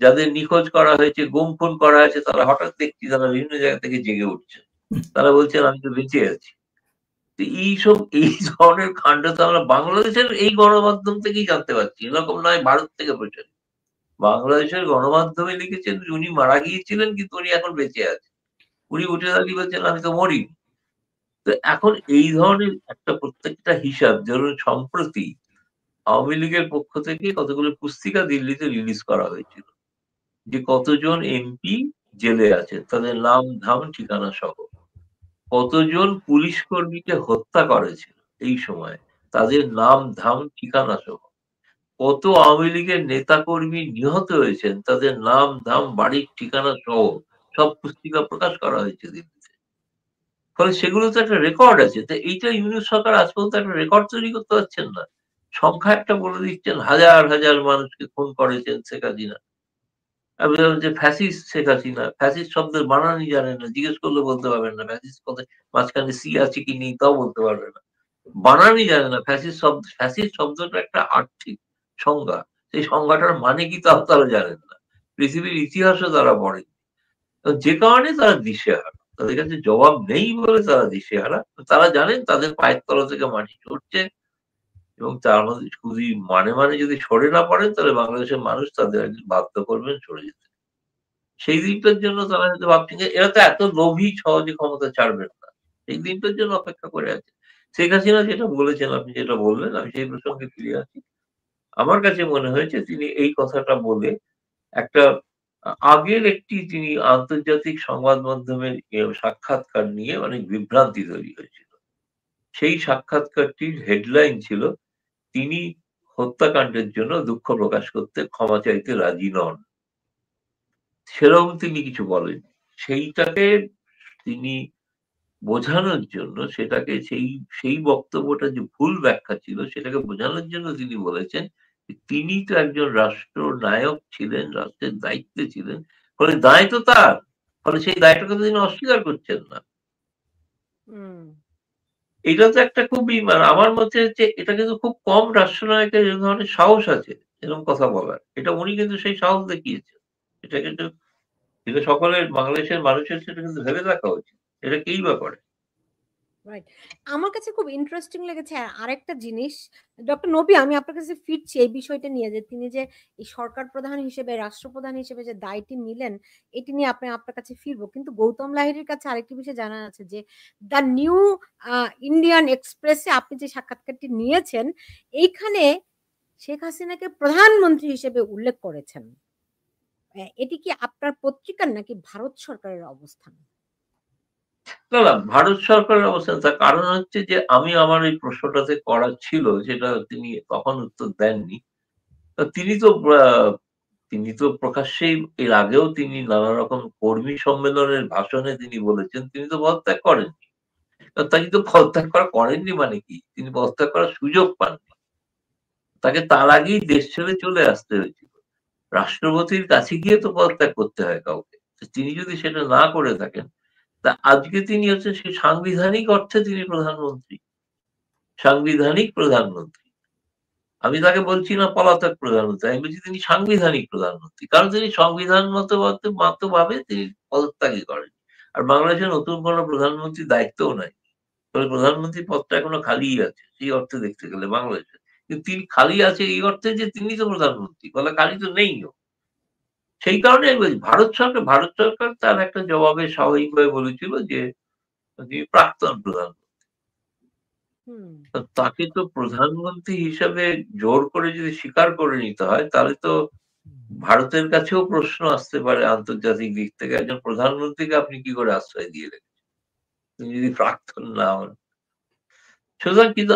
যাদের নিখোঁজ করা হয়েছে, গুম খুন করা হয়েছে, তারা হঠাৎ দেখছি তারা বিভিন্ন জায়গা থেকে জেগে উঠছে। তারা বলছেন আমি তো বেঁচে আছি। এই ধরনের কাণ্ড তো আমরা বাংলাদেশের এই গণমাধ্যম থেকেই জানতে পারছি। এরকম নয় ভারত থেকে প্রচারিত। বাংলাদেশের গণমাধ্যমে লিখেছেন উনি মারা গিয়েছিলেন কিন্তু উনি এখন বেঁচে আছেন। উনি উঠে দাঁড়িয়ে বলছেন আমি তো মরিনি। তো এখন এই ধরনের একটা প্রত্যেকটা হিসাব, ধরুন সম্প্রতি আওয়ামী লীগের পক্ষ থেকে কতগুলো পুস্তিকা দিল্লিতে রিলিজ করা হয়েছিল যে কতজন এমপি জেলে আছেন, তাদের নাম ধাম ঠিকানা সহ। কতজন পুলিশ কর্মীকে হত্যা করেছিল এই সময়, তাদের নাম ধাম ঠিকানা সহ। কত আওয়ামী লীগের নেতাকর্মী নিহত হয়েছেন, তাদের নাম ধাম বাড়ির ঠিকানা সহ সব পুস্তিকা প্রকাশ করা হয়েছে দিল্লিতে। ফলে সেগুলো তো একটা রেকর্ড আছে। তো এইটা ইউনিট সরকার আজ পর্যন্ত একটা রেকর্ড তৈরি করতে পারছেন না। সংখ্যা একটা বলে দিচ্ছেন, হাজার হাজার মানুষকে খুন করেছেন শেখ হাসিনা। যে ফ্যাসিস্ট শেখ হাসিনা, ফ্যাসিস্ট শব্দের বানানই জানেন না, জিজ্ঞেস করলে বলতে পারবেন না। ফ্যাসিস্ট পদে মাঝখানে সি আছে কি নেই তাও বলতে পারবে না, বানানই জানে না। ফ্যাসিস্ট শব্দটা একটা আর্থিক সংজ্ঞা, সেই সংজ্ঞাটার মানে কি তাও তারা জানেন না, পৃথিবীর ইতিহাসও তারা পড়েন। যে কারণে তারা দিশেহারা, তাদের কাছে জবাব নেই বলে তারা দিশেহারা। তারা জানেন তাদের পায়ের তলা থেকে মাটি সরছে এবং তার মধ্যে যদি মানে যদি সরে না পড়েন তাহলে বাংলাদেশের মানুষ তাদের একদিন বাধ্য করবেন সরে যেতে। সেই দিনটার জন্য তারা হয়তো ভাবছেন যে এরা তো এত লোভী, সহজে ক্ষমতা ছাড়বেন না। সেই দিনটার জন্য অপেক্ষা করে আছে। শেখ হাসিনা যেটা বলেছেন, আপনি যেটা বললেন, আমি সেই প্রসঙ্গে ফিরে আসি। আমার কাছে মনে হয়েছে তিনি এই কথাটা বলে একটা আগের একটি তিনি আন্তর্জাতিক সংবাদ মাধ্যমের সাক্ষাৎকার নিয়ে অনেক বিভ্রান্তি তৈরি হয়েছিল। সেই সাক্ষাৎকারটির হেডলাইন ছিল তিনি হত্যাকাণ্ডের জন্য দুঃখ প্রকাশ করতে ক্ষমা চাইতে রাজি নন। সেরকম তিনি কিছু বলেন। সেইটাকে তিনি বোঝানোর জন্য, সেটাকে সেই বক্তব্যটা যে ভুল ব্যাখ্যা ছিল সেটাকে বোঝানোর জন্য তিনি বলেছেন তিনি তো একজন রাষ্ট্রনায়ক ছিলেন, রাষ্ট্রের দায়িত্বে ছিলেন, ফলে দায় তো তার, ফলে সেই দায়টাকে তো তিনি অস্বীকার করছেন না। এটা তো একটা খুবই, মানে আমার মতে হচ্ছে এটা কিন্তু খুব কম রাষ্ট্রনায়কের এই ধরনের সাহস আছে এরকম কথা বলার। এটা উনি কিন্তু সেই সাহস দেখিয়েছেন। এটা কিন্তু সকলের বাংলাদেশের মানুষের সেটা কিন্তু ভেবে দেখা উচিত। এটা কেই বা করে। রাইট। আমার কাছে খুব ইন্টারেস্টিং লেগেছে আরেকটা জিনিস। ডক্টর নবী, আমি আপনার কাছে ফিরছি এই বিষয়টা নিয়ে যে তিনি যে এই সরকার প্রধান হিসেবে, রাষ্ট্রপ্রধান হিসেবে যে দায়টি নিলেন, এটি নিয়ে আপনার কাছে ফিরবো। কিন্তু গৌতম লাহিড়ীর কাছে আরেকটি বিষয় জানা আছে যে দ্য নিউ ইন্ডিয়ান এক্সপ্রেসে আপনি যে সাক্ষাৎকারটি নিয়েছেন, এইখানে শেখ হাসিনাকে প্রধানমন্ত্রী হিসেবে উল্লেখ করেছেন। এটি কি আপনার পত্রিকার নাকি ভারত সরকারের অবস্থান? না, না, ভারত সরকারের অবস্থান। তার কারণ হচ্ছে যে আমি আমার এই প্রশ্নটাতে করা ছিল, যেটা তিনি তখন উত্তর দেননি। তিনি তো তিনি তো প্রকাশ্যেই এর আগেও তিনি নানা রকম কর্মী সম্মেলনের ভাষণে তিনি বলেছেন তিনি তো পদত্যাগ করেননি। তিনি তো পদত্যাগ করেননি মানে কি? তিনি পদত্যাগ করার সুযোগ পাননি। তাকে তার আগেই দেশ ছেড়ে চলে আসতে হয়েছিল। রাষ্ট্রপতির কাছে গিয়ে তো পদত্যাগ করতে হয় কাউকে। তিনি যদি সেটা না করে থাকেন, তা আজকে তিনি হচ্ছেন সেই সাংবিধানিক অর্থে তিনি প্রধানমন্ত্রী। সাংবিধানিক প্রধানমন্ত্রী। আমি তাকে বলছি না পলাতক প্রধানমন্ত্রী, আমি বলছি তিনি সাংবিধানিক প্রধানমন্ত্রী। কারণ তিনি সংবিধান মতভাবে তিনি পদত্যাগই করেন। আর বাংলাদেশের নতুন কোনো প্রধানমন্ত্রীর দায়িত্বও নাই। তবে প্রধানমন্ত্রী পদটা এখনো খালিই আছে সেই অর্থে দেখতে গেলে বাংলাদেশে। কিন্তু তিনি খালি আছে এই অর্থে যে তিনি তো প্রধানমন্ত্রী, বলে খালি তো নেইও। সেই কারণে আমি বলছি ভারত সরকার তার একটা জবাবে স্বাভাবিকভাবে বলেছিল যে তিনি প্রাক্তন প্রধানমন্ত্রী। তাকে তো প্রধানমন্ত্রী হিসাবে জোর করে যদি স্বীকার করে নিতে হয় তাহলে তো ভারতের কাছেও প্রশ্ন আসতে পারে আন্তর্জাতিক দিক থেকে, একজন প্রধানমন্ত্রীকে আপনি কি করে আশ্রয় দিয়ে রেখেছেন তিনি যদি প্রাক্তন না হন। সুতরাং কিন্তু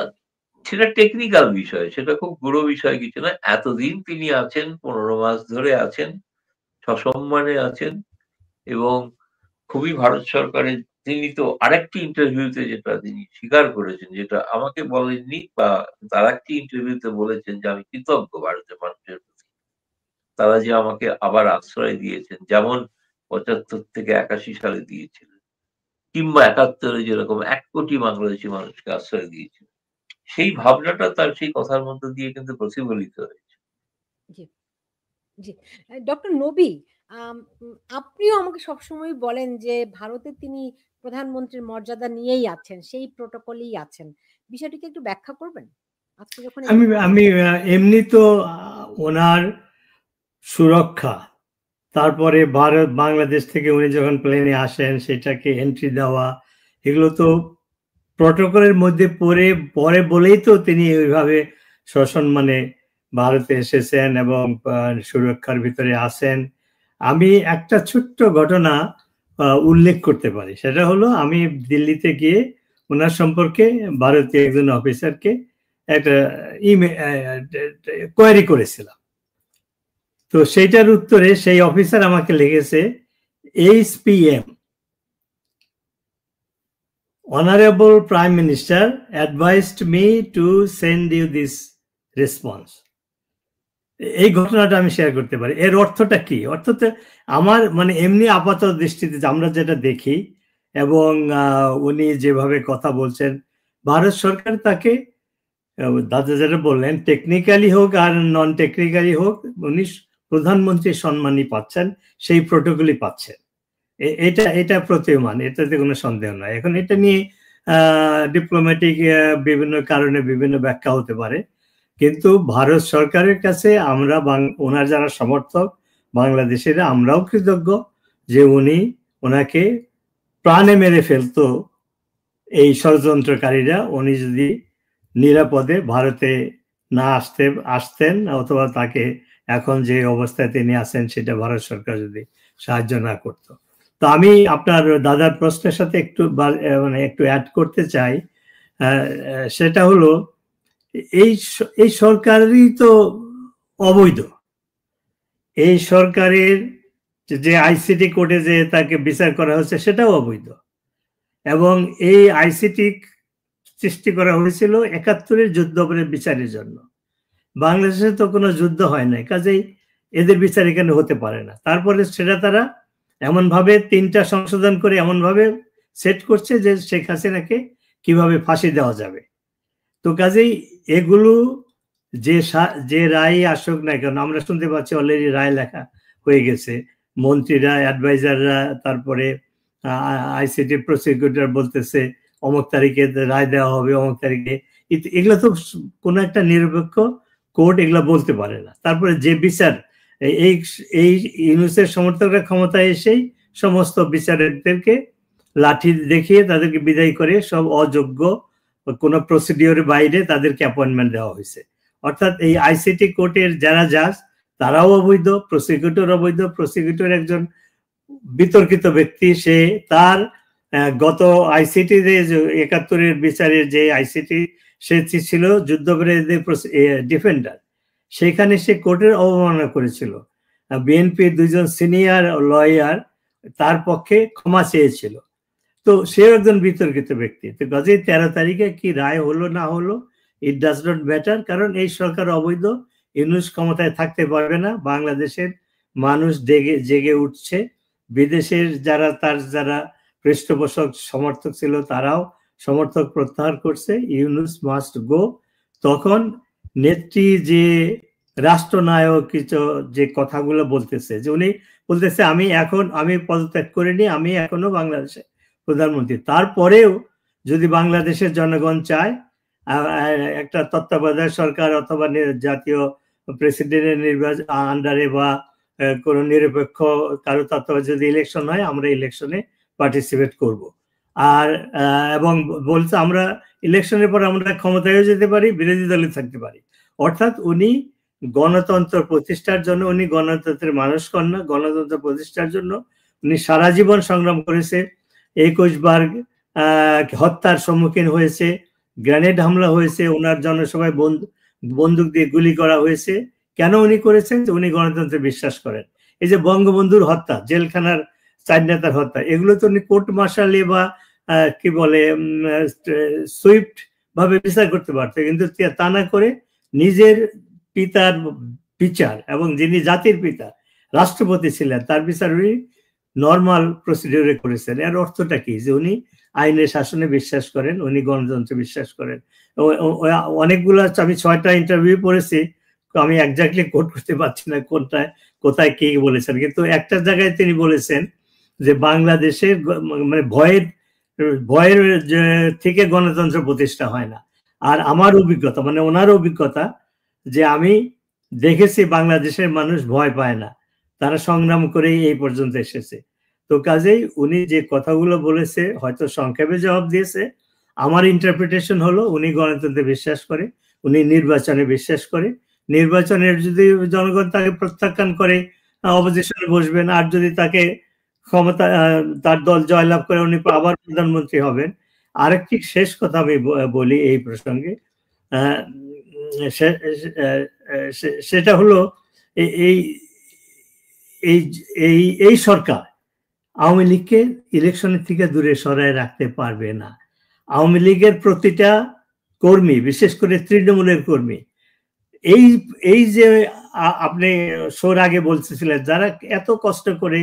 সেটা টেকনিক্যাল বিষয়, সেটা খুব গুঁড়ো বিষয় কিছু না। এতদিন তিনি আছেন, 15 মাস ধরে আছেন, সসম্মানে আছেন এবং খুবই ভারত সরকারের। তিনি তো আরেকটি ইন্টারভিউতে যেটা তিনি স্বীকার করেছেন, যেটা আমাকে বলেননি, বা তার একটি ইন্টারভিউতে বলেছেন যে আমি কৃতজ্ঞ ভারতের মানুষের প্রতি, তারা যে আমাকে আবার আশ্রয় দিয়েছেন, যেমন 75 থেকে 81 সালে দিয়েছিলেন, কিংবা 71-এ যেরকম 1 কোটি বাংলাদেশি মানুষকে আশ্রয় দিয়েছিলেন। সেই ভাবনাটা তার সেই কথার মধ্যে দিয়ে কিন্তু প্রতিফলিত হয়েছে। জি, জি। ডক্টর নবী, আপনিও আমাকে সবসময় বলেন যে ভারতে তিনি প্রধানমন্ত্রীর মর্যাদা নিয়েই আছেন, সেই প্রটোকলেই আছেন। বিষয়টিকে একটু ব্যাখ্যা করবেন? আজকে যখন আমি এমনি তো ওনার সুরক্ষা, তারপরে ভারত বাংলাদেশ থেকে উনি যখন প্লেনে আসেন সেটাকে এন্ট্রি দেওয়া, এগুলো তো প্রটোকলের মধ্যে পরে বলেই তো তিনি ওইভাবে সসম্মানে ভারতে এসেছেন এবং সুরক্ষার ভিতরে আছেন। আমি একটা ছোট্ট ঘটনা উল্লেখ করতে পারি, সেটা হলো আমি দিল্লিতে গিয়ে ওনার সম্পর্কে ভারতীয় একজন অফিসারকে একটা কোয়ারি করেছিলাম। তো সেইটার উত্তরে সেই অফিসার আমাকে লিখেছে, HPM, Honorable Prime Minister advised me to send you this response. এই ঘটনাটা আমি শেয়ার করতে পারি। এর অর্থটা কি? অর্থটা আমার মানে এমনি আপাত দৃষ্টিতে আমরা যেটা দেখি এবং উনি যেভাবে কথা বলছেন, ভারত সরকার তাকে, দাদা যেটা বললেন, টেকনিক্যালি হোক আর নন টেকনিক্যালি হোক, উনি প্রধানমন্ত্রীর সম্মানই পাচ্ছেন, সেই প্রটোকলই পাচ্ছেন। এটা প্রতীয়মান, এটাতে কোনো সন্দেহ নাই। এখন এটা নিয়ে ডিপ্লোম্যাটিক বিভিন্ন কারণে বিভিন্ন ব্যাখ্যা হতে পারে, কিন্তু ভারত সরকারের কাছে আমরা ওনার যারা সমর্থক বাংলাদেশের, আমরাও কৃতজ্ঞ যে উনি ওনাকে প্রাণে মেরে ফেলতো এই ষড়যন্ত্রকারীরা, উনি যদি নিরাপদে ভারতে না আসতেন, অথবা তাকে এখন যে অবস্থায় তিনি আছেন সেটা ভারত সরকার যদি সাহায্য না করত। তো আমি আপনার দাদার প্রশ্নের সাথে একটু অ্যাড করতে চাই, সেটা হলো এই সরকারই তো অবৈধ। এই সরকারের যে আইসিটি কোর্টে যে তাকে বিচার করা হচ্ছে সেটাও অবৈধ, এবং এই আইসিটি সৃষ্টি করা হয়েছিল 71-এর যুদ্ধের বিচারের জন্য। বাংলাদেশে তো কোনো যুদ্ধ হয় নাই, কাজেই এদের বিচার এখানে হতে পারে না। তারপরে সেটা তারা এমনভাবে 3টা সংশোধন করে এমনভাবে সেট করছে যে শেখ হাসিনাকে কিভাবে ফাঁসি দেওয়া যাবে। তো কাজেই এগুলো যে রায় আসুক না কেন, আমরা শুনতে পাচ্ছি অলরেডি রায় লেখা হয়ে গেছে, মন্ত্রীরা, অ্যাডভাইজাররা, তারপরে আইসিটি প্রসিকিউটর বলতেছে অমুক তারিখে রায় দেওয়া হবে, অমুক তারিখে। এগুলো তো কোনো একটা নিরপেক্ষ কোর্ট এগুলো বলতে পারে না। তারপরে যে বিচার, এই ইউনূসের সমর্থকরা ক্ষমতায় এসেই সমস্ত বিচারকদেরকে লাঠি দেখিয়ে তাদেরকে বিদায় করে, সব অযোগ্য, কোনো প্রসিডিওরের বাইরে তাদেরকে অ্যাপয়েন্টমেন্ট দেওয়া হয়েছে। অর্থাৎ এই আইসিটি কোর্টের যারা জাজ তারাও অবৈধ, প্রসিকিউটর অবৈধ। প্রসিকিউটর একজন বিতর্কিত ব্যক্তি, সে তার গত আইসিটি 71-এর বিচারের যে আইসিটি, সে ছিল যুদ্ধবিরোধী ডিফেন্ডার, সেখানে সে কোর্টের অবমাননা করেছিল। বিএনপির দুইজন সিনিয়র লয়ার তার পক্ষে ক্ষমা চেয়েছিল। তো সেও একজন বিতর্কিত ব্যক্তি। তো কাজেই 13 তারিখে কি রায় হলো না হলো ইট ডাজ নট ম্যাটার, কারণ এই সরকার অবৈধ, ইউনূস ক্ষমতায় থাকতে পারবে না। বাংলাদেশের মানুষ জেগে উঠছে, বিদেশের যারা পৃষ্ঠপোষক সমর্থক ছিল তারাও সমর্থক প্রত্যাহার করছে, ইউনূস মাস্ট গো। তখন নেত্রী যে রাষ্ট্রনায়ক কিছু যে কথাগুলো বলতেছে, যে উনি বলতেছে আমি পদত্যাগ করিনি, আমি এখনো বাংলাদেশে প্রধানমন্ত্রী, তারপরেও যদি বাংলাদেশের জনগণ চায় একটা তত্ত্বাবধায়ক সরকার অথবা জাতীয় প্রেসিডেন্টের নির্বাচন আন্ডারে বা কোন নিরপেক্ষ কারো তত্ত্বাবধানে যদি ইলেকশন হয়, আমরা ইলেকশনে পার্টিসিপেট করব। আর এবং বলছে আমরা ইলেকশনের পর আমরা ক্ষমতায়ও যেতে পারি, বিরোধী দলে থাকতে পারি। অর্থাৎ উনি গণতন্ত্র প্রতিষ্ঠার জন্য, উনি গণতন্ত্রের মানুষ কন্যা, গণতন্ত্র প্রতিষ্ঠার জন্য উনি সারা জীবন সংগ্রাম করেছে। 21 বার হত্যার সম্মুখীন হয়েছে, গ্রেনেড হামলা হয়েছে, ওনার জনসভায় বন্দুক দিয়ে গুলি করা হয়েছে। কেন উনি করেছেন? উনি গণতন্ত্রে বিশ্বাস করেন। এই যে বঙ্গবন্ধুর হত্যা, জেলখানার 4 নেতার হত্যা, এগুলো তো উনি কোর্ট মার্শালে বা কি বলে সুইফট ভাবে বিচার করতে পারত, কিন্তু তা না করে নিজের পিতার বিচার, এবং যিনি জাতির পিতা রাষ্ট্রপতি ছিলেন তার বিচার উনি নর্মাল প্রসিডিউরে করেছেন। এর অর্থটা কি? যে উনি আইনের শাসনে বিশ্বাস করেন, উনি গণতন্ত্রে বিশ্বাস করেন। অনেকগুলো আমি 6টা ইন্টারভিউ পড়েছি, আমি এক্স্যাক্টলি কোট করতে পারছি না কোথায় কে বলেছেন, কিন্তু একটা জায়গায় তিনি বলেছেন যে বাংলাদেশের মানে ভয়ের থেকে গণতন্ত্র প্রতিষ্ঠা হয় না। আর আমার অভিজ্ঞতা, মানে ওনার অভিজ্ঞতা, যে আমি দেখেছি বাংলাদেশের মানুষ ভয় পায় না, তারা সংগ্রাম করেই এই পর্যন্ত এসেছে। তো কাজেই উনি যে কথাগুলো বলেছে হয়তো সংক্ষেপে জবাব দিয়েছে। আমার ইন্টারপ্রিটেশন হলো উনি গণতন্ত্রে বিশ্বাস করে, উনি নির্বাচনে বিশ্বাস করে। নির্বাচনের যদি জনগণ তাকে প্রত্যাখ্যান করে অপোজিশনে বসবেন, আর যদি তাকে ক্ষমতা তার দল জয়লাভ করে উনি আবার প্রধানমন্ত্রী হবেন। আরেকটি শেষ কথা আমি বলি এই প্রসঙ্গে, সেটা হলো এই সরকার আওয়ামী লীগকে ইলেকশনের থেকে দূরে সরায় রাখতে পারবে না। আওয়ামী লীগের প্রতিটা কর্মী, বিশেষ করে তৃণমূলের কর্মী, এই যে আপনি শোর আগে বলতেছিলেন, যারা এত কষ্ট করে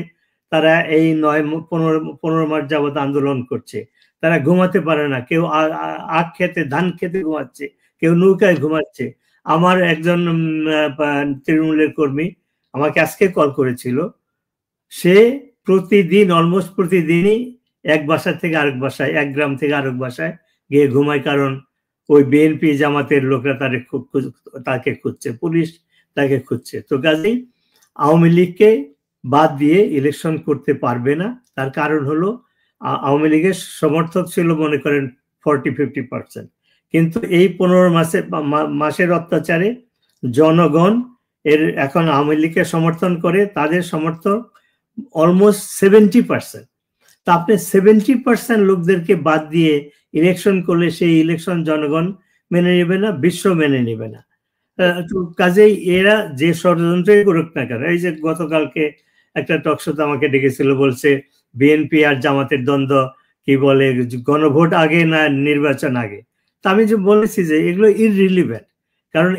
তারা এই 9-15 মাস যাবত আন্দোলন করছে, তারা ঘুমাতে পারে না, কেউ আখ খেতে ধান খেতে ঘুমাচ্ছে, কেউ নৌকায় ঘুমাচ্ছে। আমার একজন তৃণমূলের কর্মী আমাকে আজকে কল করেছিল, সে প্রতিদিন অলমোস্ট প্রতিদিনই এক বাসা থেকে আরেক বাসায়, এক গ্রাম থেকে আরেক বাসায় গিয়ে ঘুমায়, কারণ ওই বিএনপি জামাতের লোকরা তাকে খুঁজছে, পুলিশ তাকে খুঁজছে। তো কাজেই আওয়ামী লীগকে বাদ দিয়ে ইলেকশন করতে পারবে না। তার কারণ হলো আওয়ামী লীগের সমর্থক ছিল মনে করেন 40-50%, কিন্তু এই 15 মাসের অত্যাচারে জনগণ এখন আওয়ামী লীগকে সমর্থন করে, তাদের সমর্থক অলমোস্ট 70%। তা আপনি 70% লোকদেরকে বাদ দিয়ে ইলেকশন করলে সেই ইলেকশন জনগণ মেনে নেবে না, বিশ্ব মেনে নেবে না। কাজেই এরা যে ষড়যন্ত্রই করুক না কেন, এই যে গতকালকে একটা টকশোতে আমাকে ডেকেছিল, বলছে বিএনপি আর জামাতের দ্বন্দ্ব, কি বলে গণভোট আগে না নির্বাচন আগে। তা আমি যে বলেছি যে এগুলো ইররিলিভেন্ট, কারণ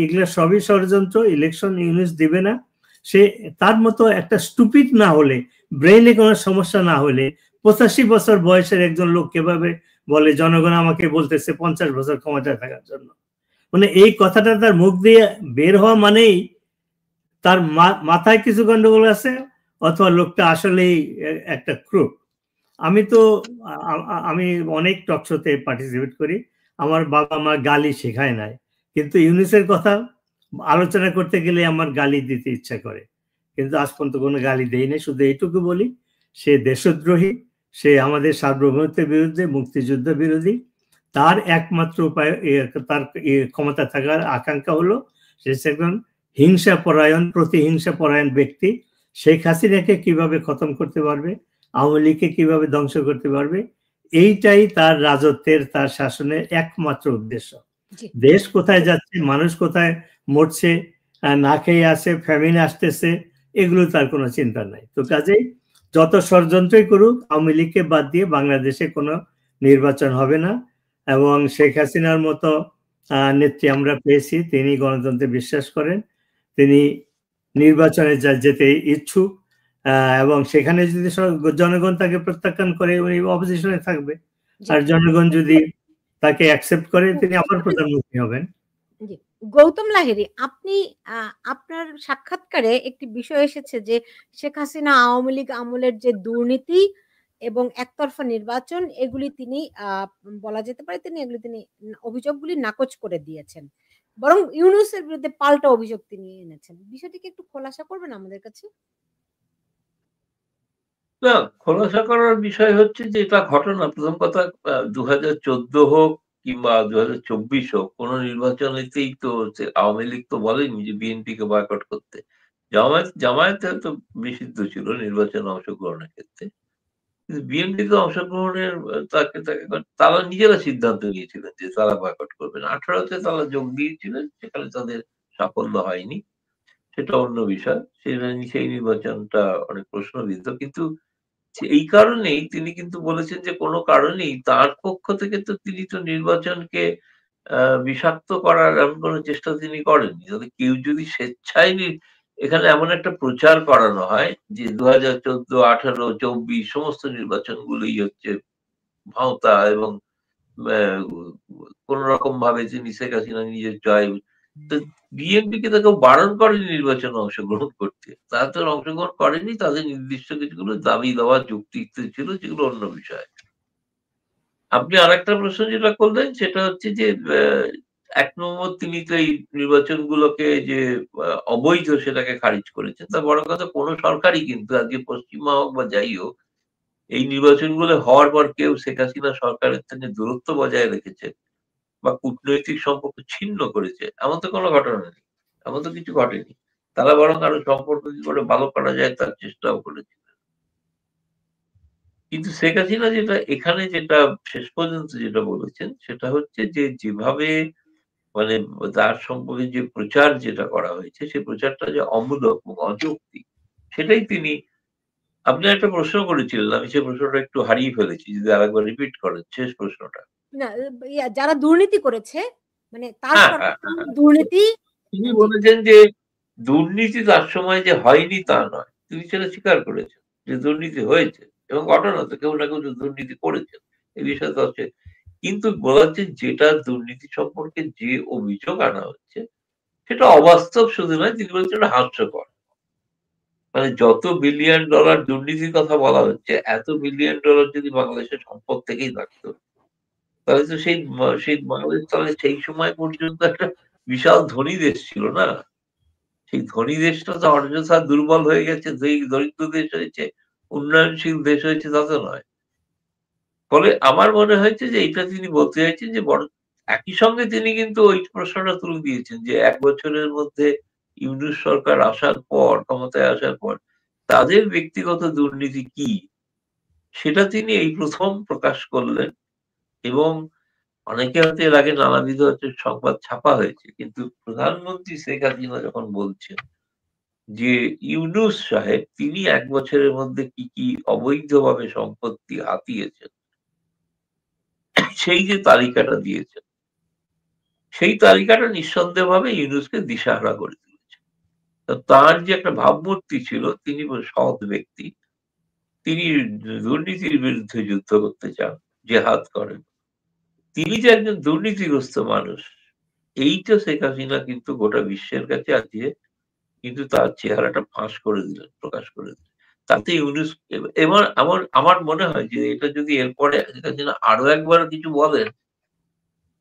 এগুলো সবই ষড়যন্ত্র। ইলেকশন ইউনূস দিবে না। সে তার মতো একটা স্টুপিড না হলে, ব্রেইনে কোনো সমস্যা না হলে 85 বছর বয়সের একজন লোক কিভাবে বলে জনগণ আমাকে বলতেছে 50 বছর ক্ষমতায় থাকার জন্য? মানে এই কথাটা তার মুখ দিয়ে বের হওয়া মানেই তার মাথায় কিছু গন্ডগোল আছে, অথবা লোকটা আসলেই একটা ক্রুক। আমি অনেক টকশোতে পার্টিসিপেট করি, আমার বাবা মা গালি শেখায় নাই, কিন্তু ইউনূসের কথা আলোচনা করতে গেলে আমার গালি দিতে ইচ্ছা করে, কিন্তু আজ পর্যন্ত কোনো গালি দেই না। শুধু এইটুকু বলি, সে দেশদ্রোহী, সে আমাদের সার্বভৌমত্বের বিরুদ্ধে, মুক্তিযুদ্ধ বিরোধী। তার একমাত্র উপায়, তার ক্ষমতা থাকার আকাঙ্ক্ষা হলো সে একজন হিংসাপরায়ণ, প্রতিহিংসাপরায়ণ ব্যক্তি। শেখ হাসিনাকে কিভাবে খতম করতে পারবে, আওয়ামী লীগকে কিভাবে ধ্বংস করতে পারবে, এইটাই তার রাজত্বের, তার শাসনের একমাত্র উদ্দেশ্য। দেশ কোথায় যাচ্ছে, মানুষ কোথায় মরছে, না খেয়ে আছে, ফ্যামিন আসতেছে, এগুলো তার কোনো চিন্তা নাই। তো কাজেই যত ষড়যন্ত্রই করুক, আওয়ামী লীগকে বাদ দিয়ে বাংলাদেশে কোনো নির্বাচন হবে না। এবং শেখ হাসিনার মতো নেত্রী আমরা পেয়েছি, তিনি গণতন্ত্রে বিশ্বাস করেন, তিনি নির্বাচনে যেতে ইচ্ছুক, এবং সেখানে যদি জনগণ তাকে প্রত্যাখ্যান করে উনি অপোজিশনে থাকবে, আর জনগণ যদি তাকে অ্যাকসেপ্ট করে তিনি আবার প্রধানমন্ত্রী হবেন। গৌতম লাহিড়ী, আপনি আপনার সাক্ষাৎকারে একটি বিষয় এসেছে যে শেখ হাসিনা আওয়ামী লীগ আমলের যে দুর্নীতি এবং একতরফা নির্বাচন, এগুলি তিনি বলা যেতে পারে তিনি অভিযোগগুলি নাকচ করে দিয়েছেন, বরং ইউনূসের বিরুদ্ধে পাল্টা অভিযোগ তিনি এনেছেন। বিষয়টিকে একটু খোলাসা করবেন আমাদের কাছে? না, খোলাসা করার বিষয় হচ্ছে যে এটা ঘটনা। প্রথম কথা, 2014 হোক কিংবা 2024 হোক, কোন নির্বাচনেতেই তো আওয়ামী লীগ তো বলেনি যে বিএনপি কে বয়কট করতে। জামায়াত তো নিষিদ্ধ ছিল নির্বাচনে অংশগ্রহণের ক্ষেত্রে, কিন্তু বিএনপি তো অংশগ্রহণের তারা নিজেরা সিদ্ধান্ত নিয়েছিলেন যে তারা বয়কট করবেন। 18-তে তারা যোগ দিয়েছিলেন, সেখানে তাদের সাফল্য হয়নি, সেটা অন্য বিষয়। সেই নির্বাচনটা অনেক প্রশ্নবিদ্ধ, কিন্তু এই কারণেই তিনি কিন্তু বলেছেন যে কোনো কারণেই তার পক্ষ থেকে তো তিনি তো নির্বাচনকে বিষাক্ত করার এমন কোনো চেষ্টা তিনি করেননি। যদি কেউ যদি স্বেচ্ছায় এখানে এমন একটা প্রচার করানো হয় যে 2014, 18, 24 সমস্ত নির্বাচনগুলোই হচ্ছে ভাঁওতা এবং কোন রকম ভাবে তিনি শেখ হাসিনা নিজের জয়, তো বিএনপি কে তো কেউ বারণ করেনি নির্বাচনে অংশগ্রহণ করতে, তারা তো অংশগ্রহণ করেনি, তাদের নির্দিষ্ট কিছুগুলো দাবি দেওয়া যুক্তি ছিল, যেগুলো অন্য বিষয়। আপনি আরেকটা প্রশ্ন যেটা করলেন সেটা হচ্ছে যে 1 নম্বর তিনি তো এই নির্বাচনগুলোকে যে অবৈধ সেটাকে খারিজ করেছেন। তার বড় কথা, কোনো সরকারই কিন্তু আজকে পশ্চিমা হোক বা যাই হোক, এই নির্বাচনগুলো হওয়ার পর কেউ শেখ হাসিনা সরকারের থেকে দূরত্ব বজায় রেখেছে বা কূটনৈতিক সম্পর্ক ছিন্ন করেছে, এমন তো কোনো ঘটনা নেই, এমন তো কিছু ঘটেনি। তারা বরং আরো সম্পর্ক কি করে ভালো করা যায় তার চেষ্টাও করেছে। কিন্তু শেখ হাসিনা এখানে যেটা শেষ পর্যন্ত যেটা বলেছেন সেটা হচ্ছে যে যেভাবে মানে তার সম্পর্কে যে প্রচার যেটা করা হয়েছে, সেই প্রচারটা যে অমূলক এবং অযৌক্তিক, সেটাই তিনি। আপনি একটা প্রশ্ন করেছিলেন, আমি সেই প্রশ্নটা একটু হারিয়ে ফেলেছি, যদি আরেকবার রিপিট করেন শেষ প্রশ্নটা। না, যারা দুর্নীতি করেছে, মানে তার হ্যাঁ, সরকার হ্যাঁ, দুর্নীতি, তিনি বলেছেন যে দুর্নীতি তার সময় যে হয়নি তা নয়, তিনি সেটা স্বীকার করেছেন যে দুর্নীতি হয়েছে এবং ঘটনা তো কেউ না কেউ দুর্নীতি করেছেন, এই বিষয়টা হচ্ছে। কিন্তু বলা হচ্ছে যেটা দুর্নীতি সম্পর্কে যে অভিযোগ আনা হচ্ছে সেটা অবাস্তব শুধু নয়, তিনি বলছেন এটা হাস্যকর। মানে যত বিলিয়ন ডলার দুর্নীতির কথা বলা হচ্ছে, এত বিলিয়ন ডলার যদি বাংলাদেশের সম্পদ থেকেই থাকতো, তাহলে তো সেই বাংলাদেশ তাহলে সেই সময় পর্যন্ত একটা বিশাল ধনী দেশ ছিল না। সেই ধনী দেশটা তো অযথা দুর্বল হয়ে গেছে, দরিদ্র দেশ হয়েছে, উন্নয়নশীল দেশ হয়েছে, তা তো নয়। ফলে আমার মনে হয়েছে যে এটা তিনি বলতে চাইছেন যে একই সঙ্গে তিনি কিন্তু ওই প্রশ্নটা তুলে দিয়েছেন যে 1 বছরের মধ্যে ইউনূস সরকার আসার পর, ক্ষমতায় আসার পর তাদের ব্যক্তিগত দুর্নীতি কি, সেটা তিনি এই প্রথম প্রকাশ করলেন। এবং অনেকে হয়তো এর আগে নানাবিধ হচ্ছে সংবাদ ছাপা হয়েছে, কিন্তু প্রধানমন্ত্রী শেখ হাসিনা যখন বলছেন যে ইউনূস সাহেব তিনি 1 বছরের মধ্যে কি কি অবৈধভাবে সম্পত্তি হাতিয়েছেন, সেই যে তালিকাটা দিয়েছেন, সেই তালিকাটা নিঃসন্দেহভাবে ইউনূসকে দিশাহারা করে তুলেছে। তার যে একটা ভাবমূর্তি ছিল, তিনি সৎ ব্যক্তি, তিনি দুর্নীতির বিরুদ্ধে যুদ্ধ করতে চান, জেহাদ করেন, তিনি যে একজন দুর্নীতিগ্রস্ত মানুষ, এইটা শেখ হাসিনা কিন্তু গোটা বিশ্বের কাছে আজকে কিন্তু তার চেহারাটা ফাঁস করে দিলেন, প্রকাশ করে দিলেন। তাতে ইউনূস, এবার আমার মনে হয় যে এটা যদি এরপরে শেখ হাসিনা আরো একবার কিছু বলেন,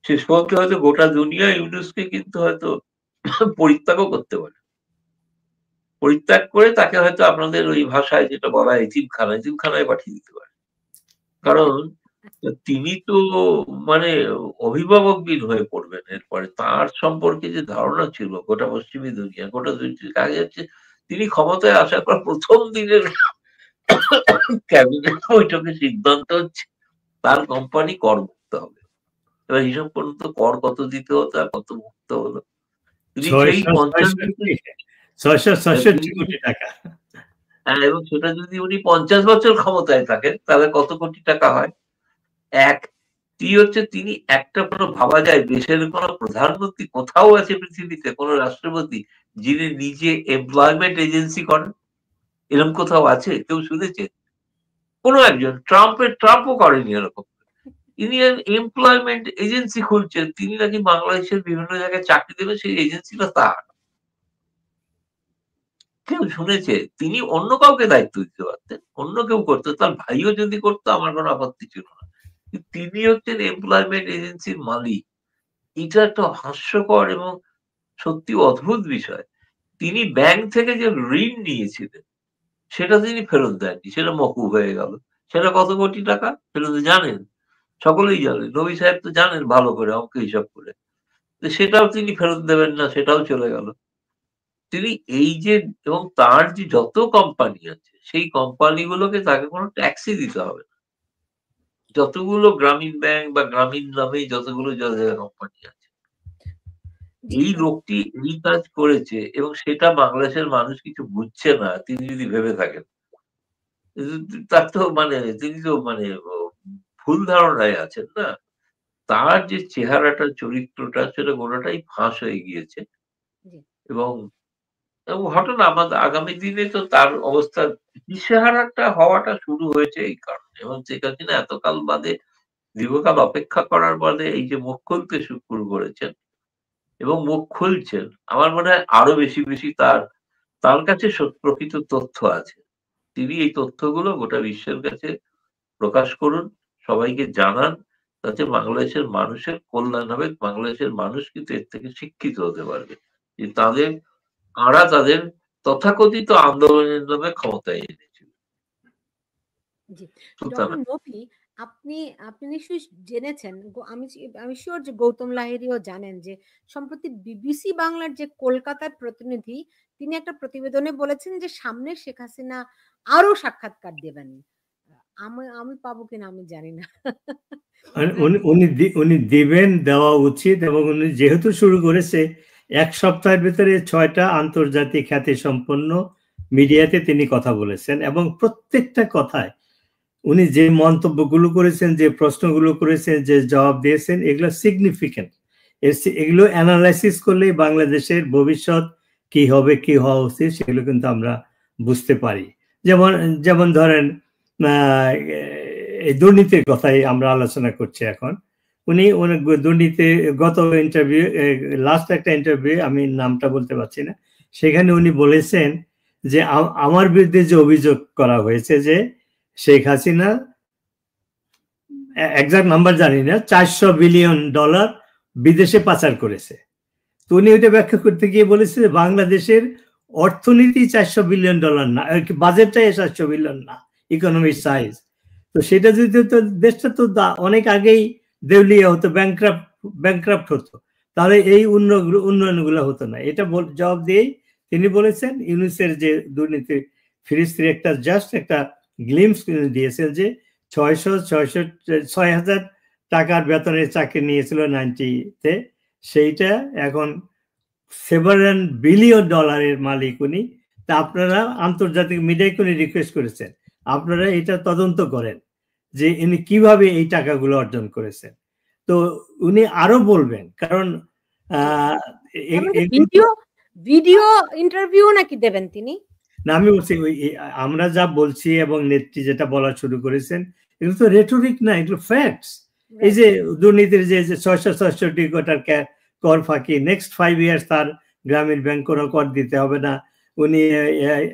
শেষ পর্যন্ত হয়তো গোটা দুনিয়া ইউনূসকে কিন্তু হয়তো পরিত্যাগও করতে পারে। পরিত্যাগ করে তাকে হয়তো আপনাদের ওই ভাষায় যেটা বলা হয় এতিমখানায় পাঠিয়ে দিতে পারে। কারণ তিনি তো মানে অভিভাবকবিহীন হয়ে পড়বেন এরপরে। তার সম্পর্কে যে ধারণা ছিল গোটা পশ্চিমী দুনিয়া, গোটা আগে হচ্ছে তিনি ক্ষমতায় আসার পর প্রথম দিনের ক্যাবিনেট বৈঠকে সিদ্ধান্ত হচ্ছে তার কোম্পানি কর মুক্ত হবে। এবার হিসাব করুন তো কর কত দিতে হতো আর কত মুক্ত হলো। তিনি সেই 50 666 কোটি টাকা। হ্যাঁ, এবং সেটা যদি উনি 50 বছর ক্ষমতায় থাকেন তাহলে কত কোটি টাকা হয়? এক, তিনি একটা কোনো ভাবা যায় দেশের কোনো প্রধানমন্ত্রী কোথাও আছে পৃথিবীতে কোনো রাষ্ট্রপতি যিনি নিজে এমপ্লয়মেন্ট এজেন্সি করেন? এরকম কোথাও আছে? কেউ শুনেছে? কোনো একজন ট্রাম্পও করেনি এরকম। ইনি এমপ্লয়মেন্ট এজেন্সি খুলছেন, তিনি নাকি বাংলাদেশের বিভিন্ন জায়গায় চাকরি দেবেন, সেই এজেন্সিটা তার। কেউ শুনেছে? তিনি অন্য কাউকে দায়িত্ব দিতে পারতেন, অন্য কেউ করতো, তার ভাইও যদি করতো আমার কোনো আপত্তি ছিল না। তিনি হচ্ছেন এমপ্লয়মেন্ট এজেন্সির মালিক। এটা একটা হাস্যকর এবং সত্যি অদ্ভুত বিষয়। তিনি ব্যাংক থেকে যে ঋণ নিয়েছিলেন সেটা তিনি ফেরত দেননি, সেটা মকুব হয়ে গেল। সেটা কত কোটি টাকা? সেটা তো জানেন, সকলেই জানেন, নবী সাহেব তো জানেন ভালো করে অঙ্ক হিসাব করে। সেটাও তিনি ফেরত দেবেন না, সেটাও চলে গেল। তিনি এই যে, এবং তার যে যত কোম্পানি আছে সেই কোম্পানিগুলোকে তাকে কোনো ট্যাক্সই দিতে হবে না। যতগুলো গ্রামীণ ব্যাংক বা গ্রামীণ নামে যতগুলো কোম্পানি আছে, এই লোকটি এই কাজ করেছে এবং সেটা বাংলাদেশের মানুষ কিছু বুঝছে না। তিনি যদি ভেবে থাকেন, তার তো মানে তিনি তো মানে ভুল ধারণায় আছেন না। তার যে চেহারাটা, চরিত্রটা, সেটা গোটাটাই ফাঁস হয়ে গিয়েছে। এবং ঘটনা আমাদের আগামী দিনে তো তার অবস্থা দিশেহারাটা হওয়াটা শুরু হয়েছে এই কারণে। এবং শেখ হাসিনা এতকাল বাদে, দীর্ঘকাল অপেক্ষা করার বাদে এই যে মুখ খুলতে শুরু করেছেন এবং মুখ খুলছেন, আমার মনে হয় আরো বেশি বেশি তার কাছে প্রকৃত তথ্য আছে। তিনি এই তথ্যগুলো গোটা বিশ্বের কাছে প্রকাশ করুন, সবাইকে জানান, তাতে বাংলাদেশের মানুষের কল্যাণ হবে। বাংলাদেশের মানুষ কিন্তু এর থেকে শিক্ষিত হতে পারবে যে তাদের তথাকথিত আন্দোলনের নামে ক্ষমতায় এনেছিল। ডক্টর নবী, আপনি নিশ্চয়ই জেনেছেন, আমি শিওর যে গৌতম লাহিড়ীও জানেন যে সম্প্রতি বিবিসি বাংলার যে কলকাতার প্রতিনিধি, তিনি একটা প্রতিবেদনে বলেছেন যে সামনে শেখ হাসিনা আরো সাক্ষাৎকার দেবেন। আমি পাবো কিনা আমি জানি না। উনি দিবেন, দেওয়া উচিত। এবং উনি যেহেতু শুরু করেছে, 1 সপ্তাহের ভিতরে 6টা আন্তর্জাতিক খ্যাতি সম্পন্ন মিডিয়াতে তিনি কথা বলেছেন এবং প্রত্যেকটা কথায় উনি যে মন্তব্যগুলো করেছেন, যে প্রশ্নগুলো করেছেন, যে জবাব দিয়েছেন, এগুলো সিগনিফিকেন্ট। এগুলো অ্যানালাইসিস করলে বাংলাদেশের ভবিষ্যৎ কি হবে, কি হওয়া উচিত, সেগুলো কিন্তু আমরা বুঝতে পারি। যেমন ধরেন এই দুর্নীতির কথাই আমরা আলোচনা করছি এখন। উনি দুর্নীতি, গত ইন্টারভিউ, লাস্ট একটা ইন্টারভিউ, আমি নামটা বলতে পারছি না, সেখানে উনি বলেছেন যে আমার বিরুদ্ধে যে অভিযোগ করা হয়েছে যে শেখ হাসিনা, এক্সাক্ট নাম্বার জানি না, $400 বিলিয়ন বিদেশে পাচার করেছে। তো উনি ওইটা ব্যাখ্যা করতে গিয়ে বলেছে যে বাংলাদেশের অর্থনীতি $400 বিলিয়ন না, বাজেটটাই $400 বিলিয়ন না, ইকোনমিক সাইজ। তো সেটা যদি তো দেশটা তো অনেক আগেই দেউলিয়া হতো, ব্যাংক্রাফট হতো, তাহলে এই উন্নয়নগুলো হতো না। এটা জবাব দিয়েই তিনি বলেছেন ইউনুসের যে দুর্নীতি ফিরিস্তির একটা জাস্ট একটা গ্লিমস দিয়েছেন যে 6,000 টাকার বেতনের চাকরি নিয়েছিল 90-তে, সেইটা এখন $7 বিলিয়ন মালিক উনি। তা আপনারা আন্তর্জাতিক মিডিয়াকে উনি রিকোয়েস্ট করেছেন, আপনারা এটা তদন্ত করেন যে ইনি কিভাবে এই টাকাগুলো অর্জন করেছেন। তো উনি আরো বলবেন, কারণ ভিডিও ইন্টারভিউ নাকি দেবেন তিনি? না, আমি বলছি আমরা যা বলছি এবং নেত্রী যেটা বলা শুরু করেছেন, এগুলো তো রেটরিক না, এগুলো ফ্যাক্টস। এই যে দুর্নীতির যে 666 কোটি কর ফাঁকি, নেক্সট 5 ইয়ার্স তার গ্রামীণ ব্যাংক কোনো কর দিতে হবে না। উনি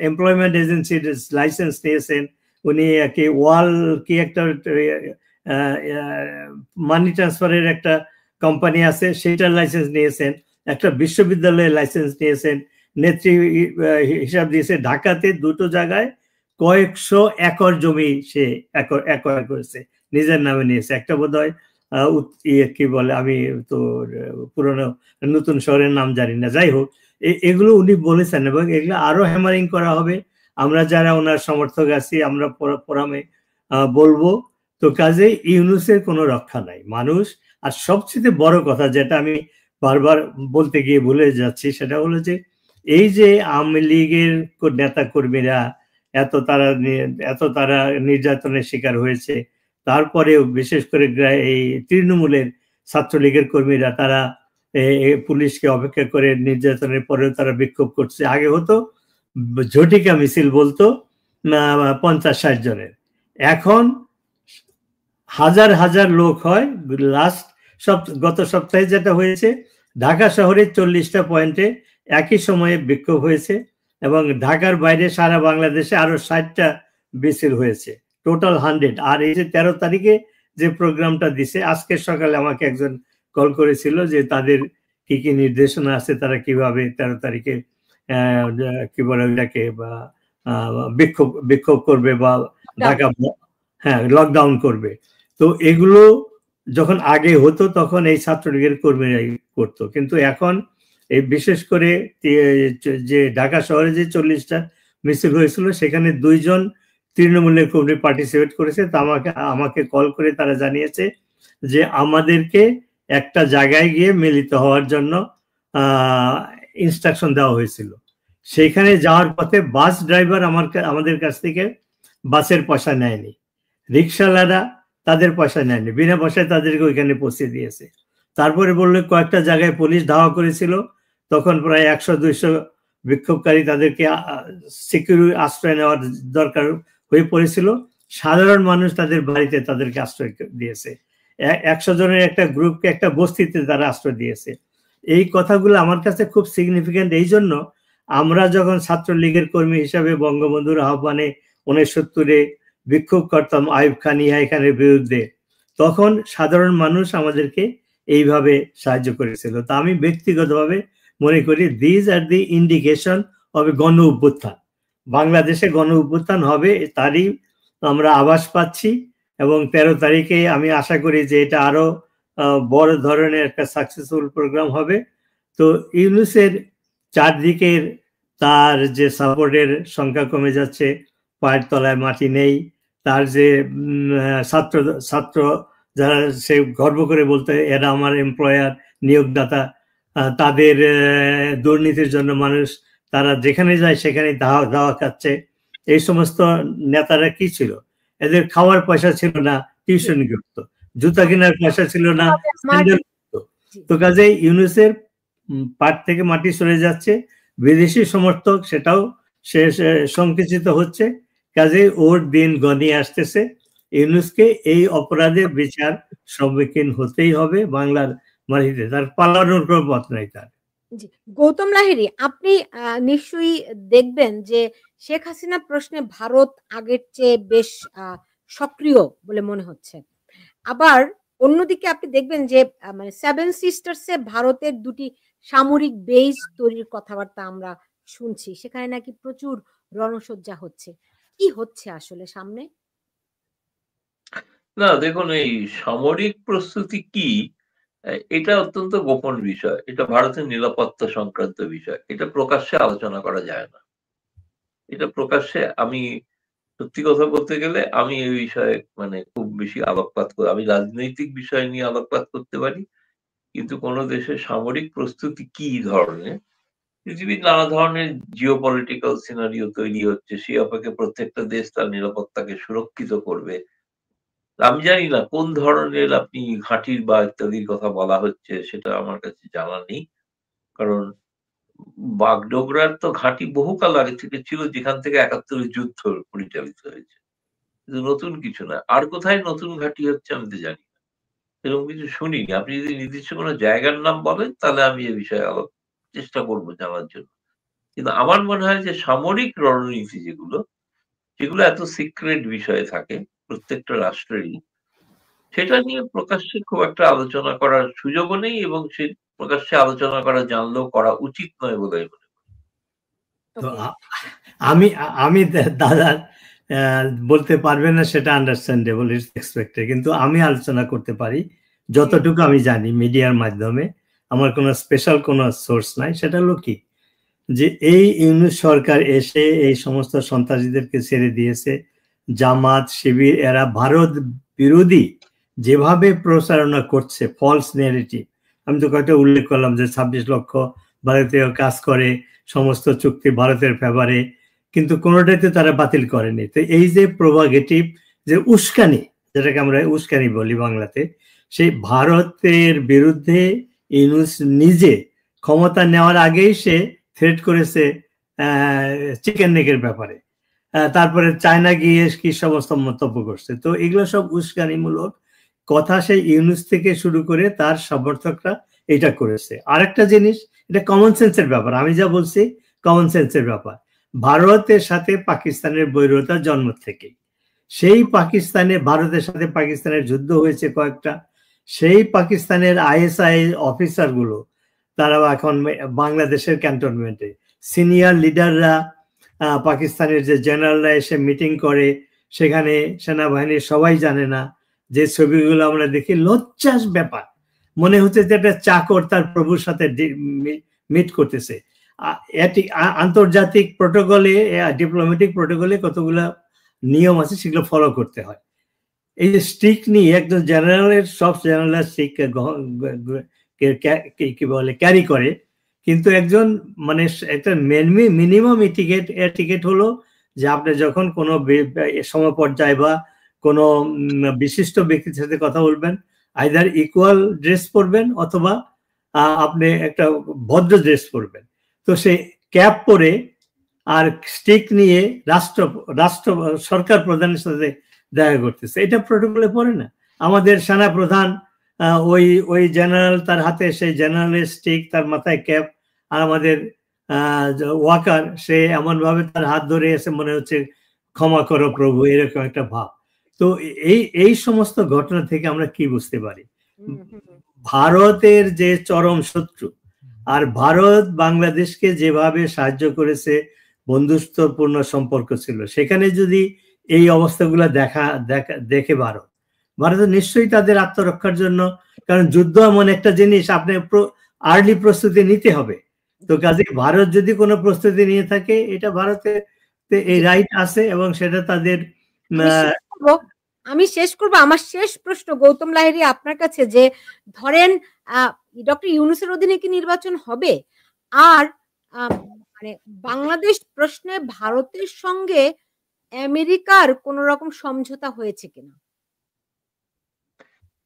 এমপ্লয়মেন্ট এজেন্সির লাইসেন্স নিয়েছেন, উনি কি একটা মানি ট্রান্সফারের একটা কোম্পানি আছে সেটার লাইসেন্স নিয়েছেন, একটা বিশ্ববিদ্যালয়ের লাইসেন্স নিয়েছেন। নেত্রী হিসাব দিয়েছে ঢাকাতে 2টো জায়গায় কয়েকশো একর জমি সে একর করেছে, নিজের নামে নিয়েছে। একটা বোধহয় কি বলে, আমি তো পুরনো নতুন শহরের নাম জানি না, যাই হোক এগুলো উনি বলেছেন এবং এগুলো আরো হ্যামারিং করা হবে। আমরা যারা ওনার সমর্থক আছি আমরা ফোরামে বলবো। তো কাজে ইউনুসের কোনো রক্ষা নাই মানুষ। আর সবচেয়ে বড় কথা যেটা আমি বারবার বলতে গিয়ে ভুলে যাচ্ছি, সেটা হলো যে এই যে আওয়ামী লীগের নেতা কর্মীরা এত তারা নির্যাতনের শিকার হয়েছে, তারপরেও বিশেষ করে এই তৃণমূলের ছাত্রলীগের কর্মীরা তারা পুলিশকে অপেক্ষা করে নির্যাতনের পরেও তারা বিক্ষোভ করছে। আগে হতো ঝটিকা মিছিল বলতো 50-60 জনের, এখন হাজার হাজার লোক হয়। গত সপ্তাহে যেটা হয়েছে, ঢাকা শহরে 40টা পয়েন্টে একই সময়ে বিক্ষোভ হয়েছে এবং ঢাকার বাইরে সারা বাংলাদেশে আরো 60টা মিছিল হয়েছে, টোটাল 100। আর এই যে 13 তারিখে যে প্রোগ্রামটা দিছে, আজকে সকালে আমাকে একজন কল করেছিল যে তাদের কি কি নির্দেশনা আছে, তারা কিভাবে 13 তারিখে কি বলে ওইটাকে বা বিক্ষোভ করবে বা ঢাকা লকডাউন করবে। তো এগুলো যখন আগে হতো তখন এই ছাত্রলীগের কর্মীরাই করতো, কিন্তু এখন এই বিশেষ করে যে ঢাকা শহরে যে 40টা মিছিল হয়েছিল সেখানে 2 জন তৃণমূলের কর্মী পার্টিসিপেট করেছে। তা আমাকে কল করে তারা জানিয়েছে যে আমাদেরকে একটা জায়গায় গিয়ে মিলিত হওয়ার জন্য ইনস্ট্রাকশন দেওয়া হয়েছিল। সেখানে যাওয়ার পথে বাস ড্রাইভার আমাদের কাছ থেকে বাসের পয়সা নেয়নি, রিক্সাওয়ালারা তাদের পয়সা নেয়নি, বিনা পয়সায় তাদেরকে ওইখানে পৌঁছে দিয়েছে। তারপরে বললো কয়েকটা জায়গায় পুলিশ ধাওয়া করেছিল, তখন প্রায় 100-200 বিক্ষোভকারী তাদেরকে সিকিউরিটি আশ্রয় নেওয়ার দরকার হয়ে পড়েছিল। সাধারণ মানুষ তাদের বাড়িতে তাদেরকে আশ্রয় দিয়েছে। 100 জনের একটা গ্রুপকে একটা বস্তিতে তারা আশ্রয় দিয়েছে। এই কথাগুলো আমার কাছে খুব সিগনিফিক্যান্ট। এই জন্য আমরা যখন ছাত্রলীগের কর্মী হিসাবে বঙ্গবন্ধুর আহ্বানে 69-এ বিক্ষোভ করতাম আইয়ুব খান ইহা খানের বিরুদ্ধে, তখন সাধারণ মানুষ আমাদেরকে এইভাবে সাহায্য করেছিল। তা আমি ব্যক্তিগতভাবে মনে করি this are the indication of গণ অভ্যুত্থান। বাংলাদেশে গণ অভ্যুত্থান হবে তারই আমরা আভাস পাচ্ছি, এবং 13 তারিখে আমি আশা করি যে এটা আরো বড় ধরনের একটা সাকসেসফুল প্রোগ্রাম হবে। তো ইউনূসের চারদিকের তার যে সাপোর্টের সংখ্যা কমে যাচ্ছে, পায়ের তলায় মাটি নেই, তার যে ছাত্র যারা সে গর্ব করে বলতে এরা আমার এমপ্লয়ার নিয়োগদাতা, তাদের দুর্নীতির জন্য মানুষ তারা যেখানে যায় সেখানে দাওয়া খাচ্ছে। এই সমস্ত নেতারা কি ছিল, এদের খাওয়ার পয়সা ছিল না, টিউশন করতো, জুতা কেনার পয়সা ছিল না, তো কাজে ইউনূসের পাট থেকে মাটি সরে যাচ্ছে, বিদেশি সমর্থক সেটাও সংকুচিত হচ্ছে। কাজে ওর দিন গনিয়ে আসতেছে। ইউনূসকে এই অপরাধের বিচার সম্মুখীন হতেই হবে বাংলার মাটিতে, তার পালানোর কোনো পথ নাই তার। গৌতম লাহিড়ী, আপনি নিশ্চয়ই দেখবেন যে শেখ হাসিনা প্রশ্নে ভারত আগের চেয়ে বেশ সক্রিয় বলে মনে হচ্ছে। আবার অন্যদিকে আপনি দেখবেন যে মানে 7 সিস্টার্সে ভারতের 2টি সামরিক বেস তৈরির কথাবার্তা আমরা শুনছি, সেখানে নাকি প্রচুর রণসজ্জা হচ্ছে। কি হচ্ছে আসলে সামনে? না দেখুন, এই সামরিক প্রস্তুতি কি, এটা অত্যন্ত গোপন বিষয়। এটা ভারতের নিরাপত্তা সংক্রান্ত বিষয়। এটা প্রকাশ্যে আলোচনা করা যায় না। এটা প্রকাশ্যে, আমি সত্যি কথা বলতে গেলে আমি এই বিষয়ে মানে খুব বেশি আলোকপাত করি। আমি রাজনৈতিক বিষয় নিয়ে আলোকপাত করতে পারি, কিন্তু কোন দেশের সামরিক প্রস্তুতি কি ধরনের, পৃথিবীর নানা ধরনের জিওপলিটিক্যাল সিনারিও তৈরি হচ্ছে, সেই অপেক্ষা প্রত্যেকটা দেশ তার নিরাপত্তাকে সুরক্ষিত করবে। আমি জানি না কোন ধরনের আপনি ঘাঁটির বা ইত্যাদির কথা বলা হচ্ছে, সেটা আমার কাছে জানা নেই। কারণ বাগডোগরার তো ঘাঁটি বহুকাল আগে থেকে ছিল, যেখান থেকে 71 যুদ্ধ পরিচালিত হয়েছে। কিন্তু নতুন কিছু না। আর কোথায় নতুন ঘাঁটি হচ্ছে আমি তো জানি না, এরকম কিছু শুনিনি। আপনি যদি নির্দিষ্ট কোনো জায়গার নাম বলেন তাহলে আমি এ বিষয়ে চেষ্টা করবো জানার জন্য। কিন্তু আমার মনে হয় যে সামরিক রণনীতি যেগুলো এত সিক্রেট বিষয়ে থাকে প্রত্যেকটা রাষ্ট্রেরই, সেটা নিয়ে প্রকাশ্যে খুব একটা আলোচনা করার সুযোগও নেই, এবং সে প্রকাশ্যে আলোচনা করা জানলেও করা উচিত নয় বলে মনে করি। তো আমি দাদা বলতে পারবেন না, সেটা আন্ডারস্ট্যান্ডেবল, ইটস এক্সপেক্টেড, কিন্তু আমি আলোচনা করতে পারি যতটুকু আমি জানি মিডিয়ার মাধ্যমে। আমার কোনো স্পেশাল কোনো সোর্স নাই। সেটা হলো কি, যে এই ইউনূস সরকার এসে এই সমস্ত সন্ত্রাসীদেরকে ছেড়ে দিয়েছে। জামাত শিবির এরা ভারত বিরোধী যেভাবে প্রচারণা করছে, ফলস নেগেটিভ, আমি তো কয়েকটা উল্লেখ করলাম যে 26 লক্ষ ভারতীয় কাজ করে, সমস্ত চুক্তি ভারতের ফেভারে, কিন্তু কোনোটাইতে তারা বাতিল করেনি। তো এই যে প্রভাগেটিভ যে উস্কানি, যেটাকে আমরা উস্কানি বলি বাংলাতে, সেই ভারতের বিরুদ্ধে ইউনূস নিজে ক্ষমতা নেওয়ার আগেই সে থ্রেট করেছে চিকেন নেকের ব্যাপারে, তারপরে চায়না গিয়ে কি সমস্ত মন্তব্য করছে। তো এগুলো সব উস্কানিমূলক কথা সেই ইউনূস থেকে শুরু করে তার সমর্থকরা এটা করেছে। আরেকটা জিনিস, এটা কমন সেন্সের ব্যাপার, আমি যা বলছি কমন সেন্সের ব্যাপার। ভারতের সাথে পাকিস্তানের বৈরতার জন্ম থেকে, সেই পাকিস্তানে ভারতের সাথে পাকিস্তানের যুদ্ধ হয়েছে কয়েকটা, সেই পাকিস্তানের আইএসআই অফিসার গুলো তারা এখন বাংলাদেশের ক্যান্টনমেন্টে, সিনিয়র লিডাররা, পাকিস্তানের যে জেনারেলরা এসে মিটিং করে, সেখানে সেনাবাহিনীর সবাই জানে না, যে ছবিগুলো আমরা দেখি লজ্জার ব্যাপার, মনে হচ্ছে যে একটা চাকর তার প্রভুর সাথে মিট করতেছে। আন্তর্জাতিক প্রোটোকলে, ডিপ্লোম্যাটিক প্রোটোকলে কতগুলো নিয়ম আছে, সেগুলো ফলো করতে হয়। এই যে স্টিক নিয়ে একজন জেনারেলের, সব জেনারেল স্টিক কি বলে ক্যারি করে, কিন্তু একজন মানে একটা মিনিমাম টিকেট হলো যে আপনি যখন কোনো সমপর্যায় বা কোনো বিশিষ্ট ব্যক্তির সাথে কথা বলবেন, আইদার ইকুয়াল ড্রেস পরবেন অথবা আপনি একটা ভদ্র ড্রেস পরবেন। তো সে ক্যাপ পরে আর স্টিক নিয়ে রাষ্ট্র সরকার প্রধানের সাথে দেখা করতেছে, এটা প্রোটোকলে পড়ে না। আমাদের সেনা প্রধান ওই জেনারেল, তার হাতে সেই জেনারেলের স্টিক, তার মাথায় ক্যাপ, আর আমাদের ওয়াকার সে এমন ভাবে তার হাত ধরে এসে মনে হচ্ছে ক্ষমা করো প্রভু, এরকম একটা ভাব। তো এই সমস্ত ঘটনা থেকে আমরা কি বুঝতে পারি, ভারতের যে চরম শত্রু, আর ভারত বাংলাদেশকে যেভাবে সাহায্য করেছে, বন্ধুত্বপূর্ণ সম্পর্ক ছিল, সেখানে যদি এই অবস্থাগুলো দেখে ভারত নিশ্চয়ই তাদের আত্মরক্ষার জন্য, কারণ যুদ্ধ এমন একটা জিনিস, আপনি আর্লি প্রস্তুতি নিতে হবে। তো কাজে ভারত যদি কোনো প্রস্তুতি নিয়ে থাকে, এটা ভারতের এই রাইট আছে, এবং সেটা তাদের। আমি শেষ করবো আমার শেষ প্রশ্ন গৌতম লাহিড়ী আপনার কাছে, যে ধরেন ডক্টর ইউনূসের অধীনে কি নির্বাচন হবে, আর মানে বাংলাদেশ প্রশ্নে ভারতের সঙ্গে আমেরিকার কোন রকম সমঝোতা হয়েছে কিনা?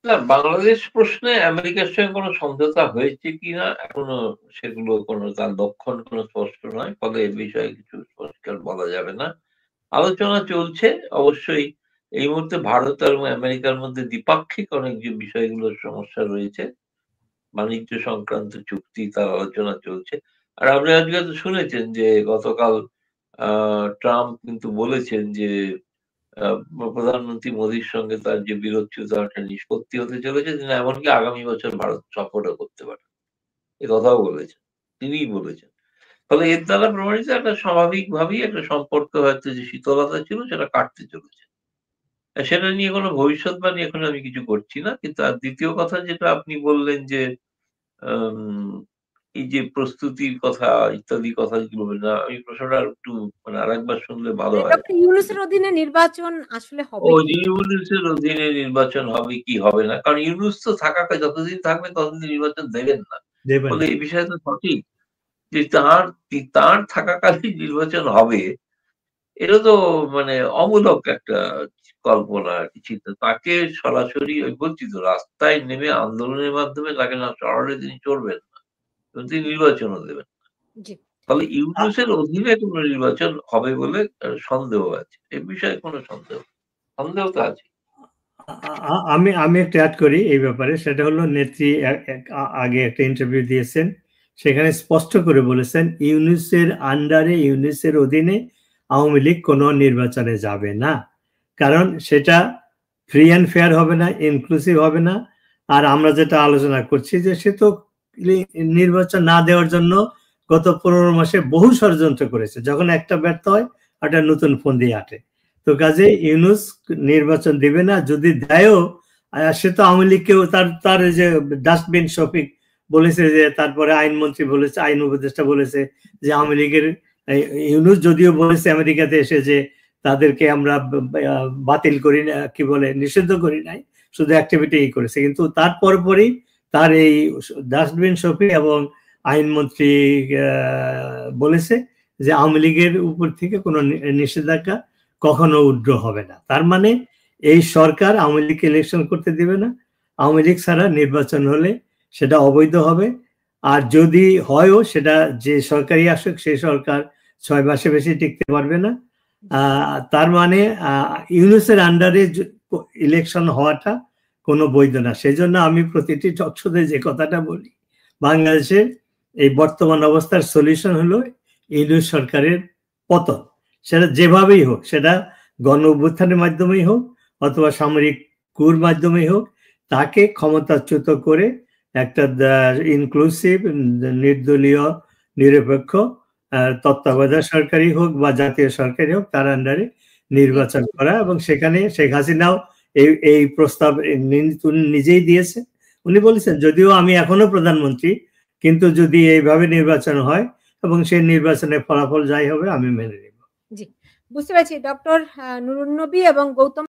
না, বাংলাদেশ প্রশ্নে আমেরিকার সঙ্গে কোনো সমঝোতা হয়েছে কিনা এখনো সেগুলো কোনো তার লক্ষণ কোনো স্পষ্ট নয়, ফলে এ বিষয়ে কিছু পরিষ্কার বলা যাবে না। আলোচনা চলছে অবশ্যই। এই মুহূর্তে ভারত এবং আমেরিকার মধ্যে দ্বিপাক্ষিক অনেক যে বিষয়গুলোর সমস্যা রয়েছে, বাণিজ্য সংক্রান্ত চুক্তি, তার আলোচনা চলছে। আর আপনি আজকে তো শুনেছেন যে গতকাল ট্রাম্প কিন্তু বলেছেন যে প্রধানমন্ত্রী মোদীর সঙ্গে তার যে বিরোধ ছিল তার একটা নিষ্পত্তি হতে চলেছে, তিনি এমনকি আগামী বছর ভারত সফরও করতে পারেন, এ কথাও বলেছেন, তিনিই বলেছেন। ফলে এর দ্বারা প্রমাণিত একটা স্বাভাবিকভাবেই একটা সম্পর্ক হয়তো যে শীতলতা ছিল সেটা কাটতে চলেছে। সেটা নিয়ে কোনো ভবিষ্যৎবাণী এখন আমি কিছু করছি না। কিন্তু আর দ্বিতীয় কথা যেটা আপনি বললেন যে এই যে প্রস্তুতির কথা ইত্যাদি কথা যেগুলো বললেন, আমি প্রশ্নটা একটু মানে আরেকবার শুনলে ভালো হয়। ডক্টর ইউনূসের অধীনে নির্বাচন আসলে হবে কি? ইউনূসের অধীনে নির্বাচন হবে কি হবে না, কারণ ইউনূস তো যতদিন থাকবে ততদিন নির্বাচন দেবেন না। ফলে এই বিষয়ে তো সঠিক যে তার থাকাকালীন নির্বাচন হবে, এটা তো মানে অমূলক একটা কল্পনা আর কি, চিন্তা। তাকে সরাসরি ওই বলছি তো, রাস্তায় নেমে আন্দোলনের মাধ্যমে তাকে না সরাসরি তিনি চড়বেন না, তিনি নির্বাচনও দেবেন না। ফলে ইউনূসের অধীনে কোনো নির্বাচন হবে বলে সন্দেহ আছে, এ বিষয়ে কোনো সন্দেহ তো আছে। আমি একটা অ্যাড করি এই ব্যাপারে, সেটা হলো নেত্রী আগে একটা ইন্টারভিউ দিয়েছেন, সেখানে স্পষ্ট করে বলেছেন ইউনূসের আন্ডারে, ইউনূসের অধীনে আওয়ামী লীগ কোনো নির্বাচনে যাবে না, কারণ সেটা ফ্রি অ্যান্ড ফেয়ার হবে না, ইনক্লুসিভ হবে না। আর আমরা যেটা আলোচনা করছি যে সে তো নির্বাচন না দেওয়ার জন্য গত 15 মাসে বহু ষড়যন্ত্র করেছে, যখন একটা ব্যর্থ হয় একটা নতুন ফোন দিয়ে আটে। তো কাজে ইউনূস নির্বাচন দিবে না, যদি দেয়ও সে তো আওয়ামী লীগকেও তার যে ডাস্টবিন শফিক বলেছে, যে তারপরে আইনমন্ত্রী বলেছে, আইন উপদেষ্টা বলেছে যে আওয়ামী লীগের, ইউনূস যদিও বলেছে আমেরিকাতে এসে যে তাদেরকে আমরা বাতিল করি না, কি বলে নিষিদ্ধ করি নাই, শুধু অ্যাক্টিভিটি করেছে, কিন্তু তার পরপরই তার এই ডাস্টবিন শফিক এবং আইনমন্ত্রী বলেছে যে আওয়ামী লীগের উপর থেকে কোনো নিষেধাজ্ঞা কখনো উড্র হবে না। তার মানে এই সরকার আওয়ামী লীগকে ইলেকশন করতে দিবে না। আওয়ামী লীগ ছাড়া নির্বাচন হলে সেটা অবৈধ হবে, আর যদি হয়ও সেটা যে সরকারই আসুক সেই সরকার 6 মাসে বেশি টিকতে পারবে না। তার মানে ইউনূসের আন্ডারে ইলেকশন হওয়াটা কোনো বৈধ না। সেজন্য আমি প্রতিটি টকশোতে যে কথাটা বলি, বাংলাদেশের এই বর্তমান অবস্থার সলিউশন হলো ইউনূস সরকারের পতন। সেটা যেভাবেই হোক, সেটা গণ অভ্যুত্থানের মাধ্যমেই হোক অথবা সামরিক কুর মাধ্যমেই হোক, তাকে ক্ষমতাচ্যুত করে একটা ইনক্লুসিভ, নির্দলীয়, নিরপেক্ষ তত্ত্বাবধায়ক সরকারই হোক বা জাতীয় সরকারই হোক, তার আন্ডারে নির্বাচন করা। এবং সেখানে শেখ হাসিনাও এই প্রস্তাব নিজেই দিয়েছে। উনি বলেছেন যদিও আমি এখনো প্রধানমন্ত্রী, কিন্তু যদি এইভাবে নির্বাচন হয় এবং সেই নির্বাচনের ফলাফল যাই হবে আমি মেনে নেব। জি, বুঝতে পারছি। ডক্টর নুরুন্নবী এবং গৌতম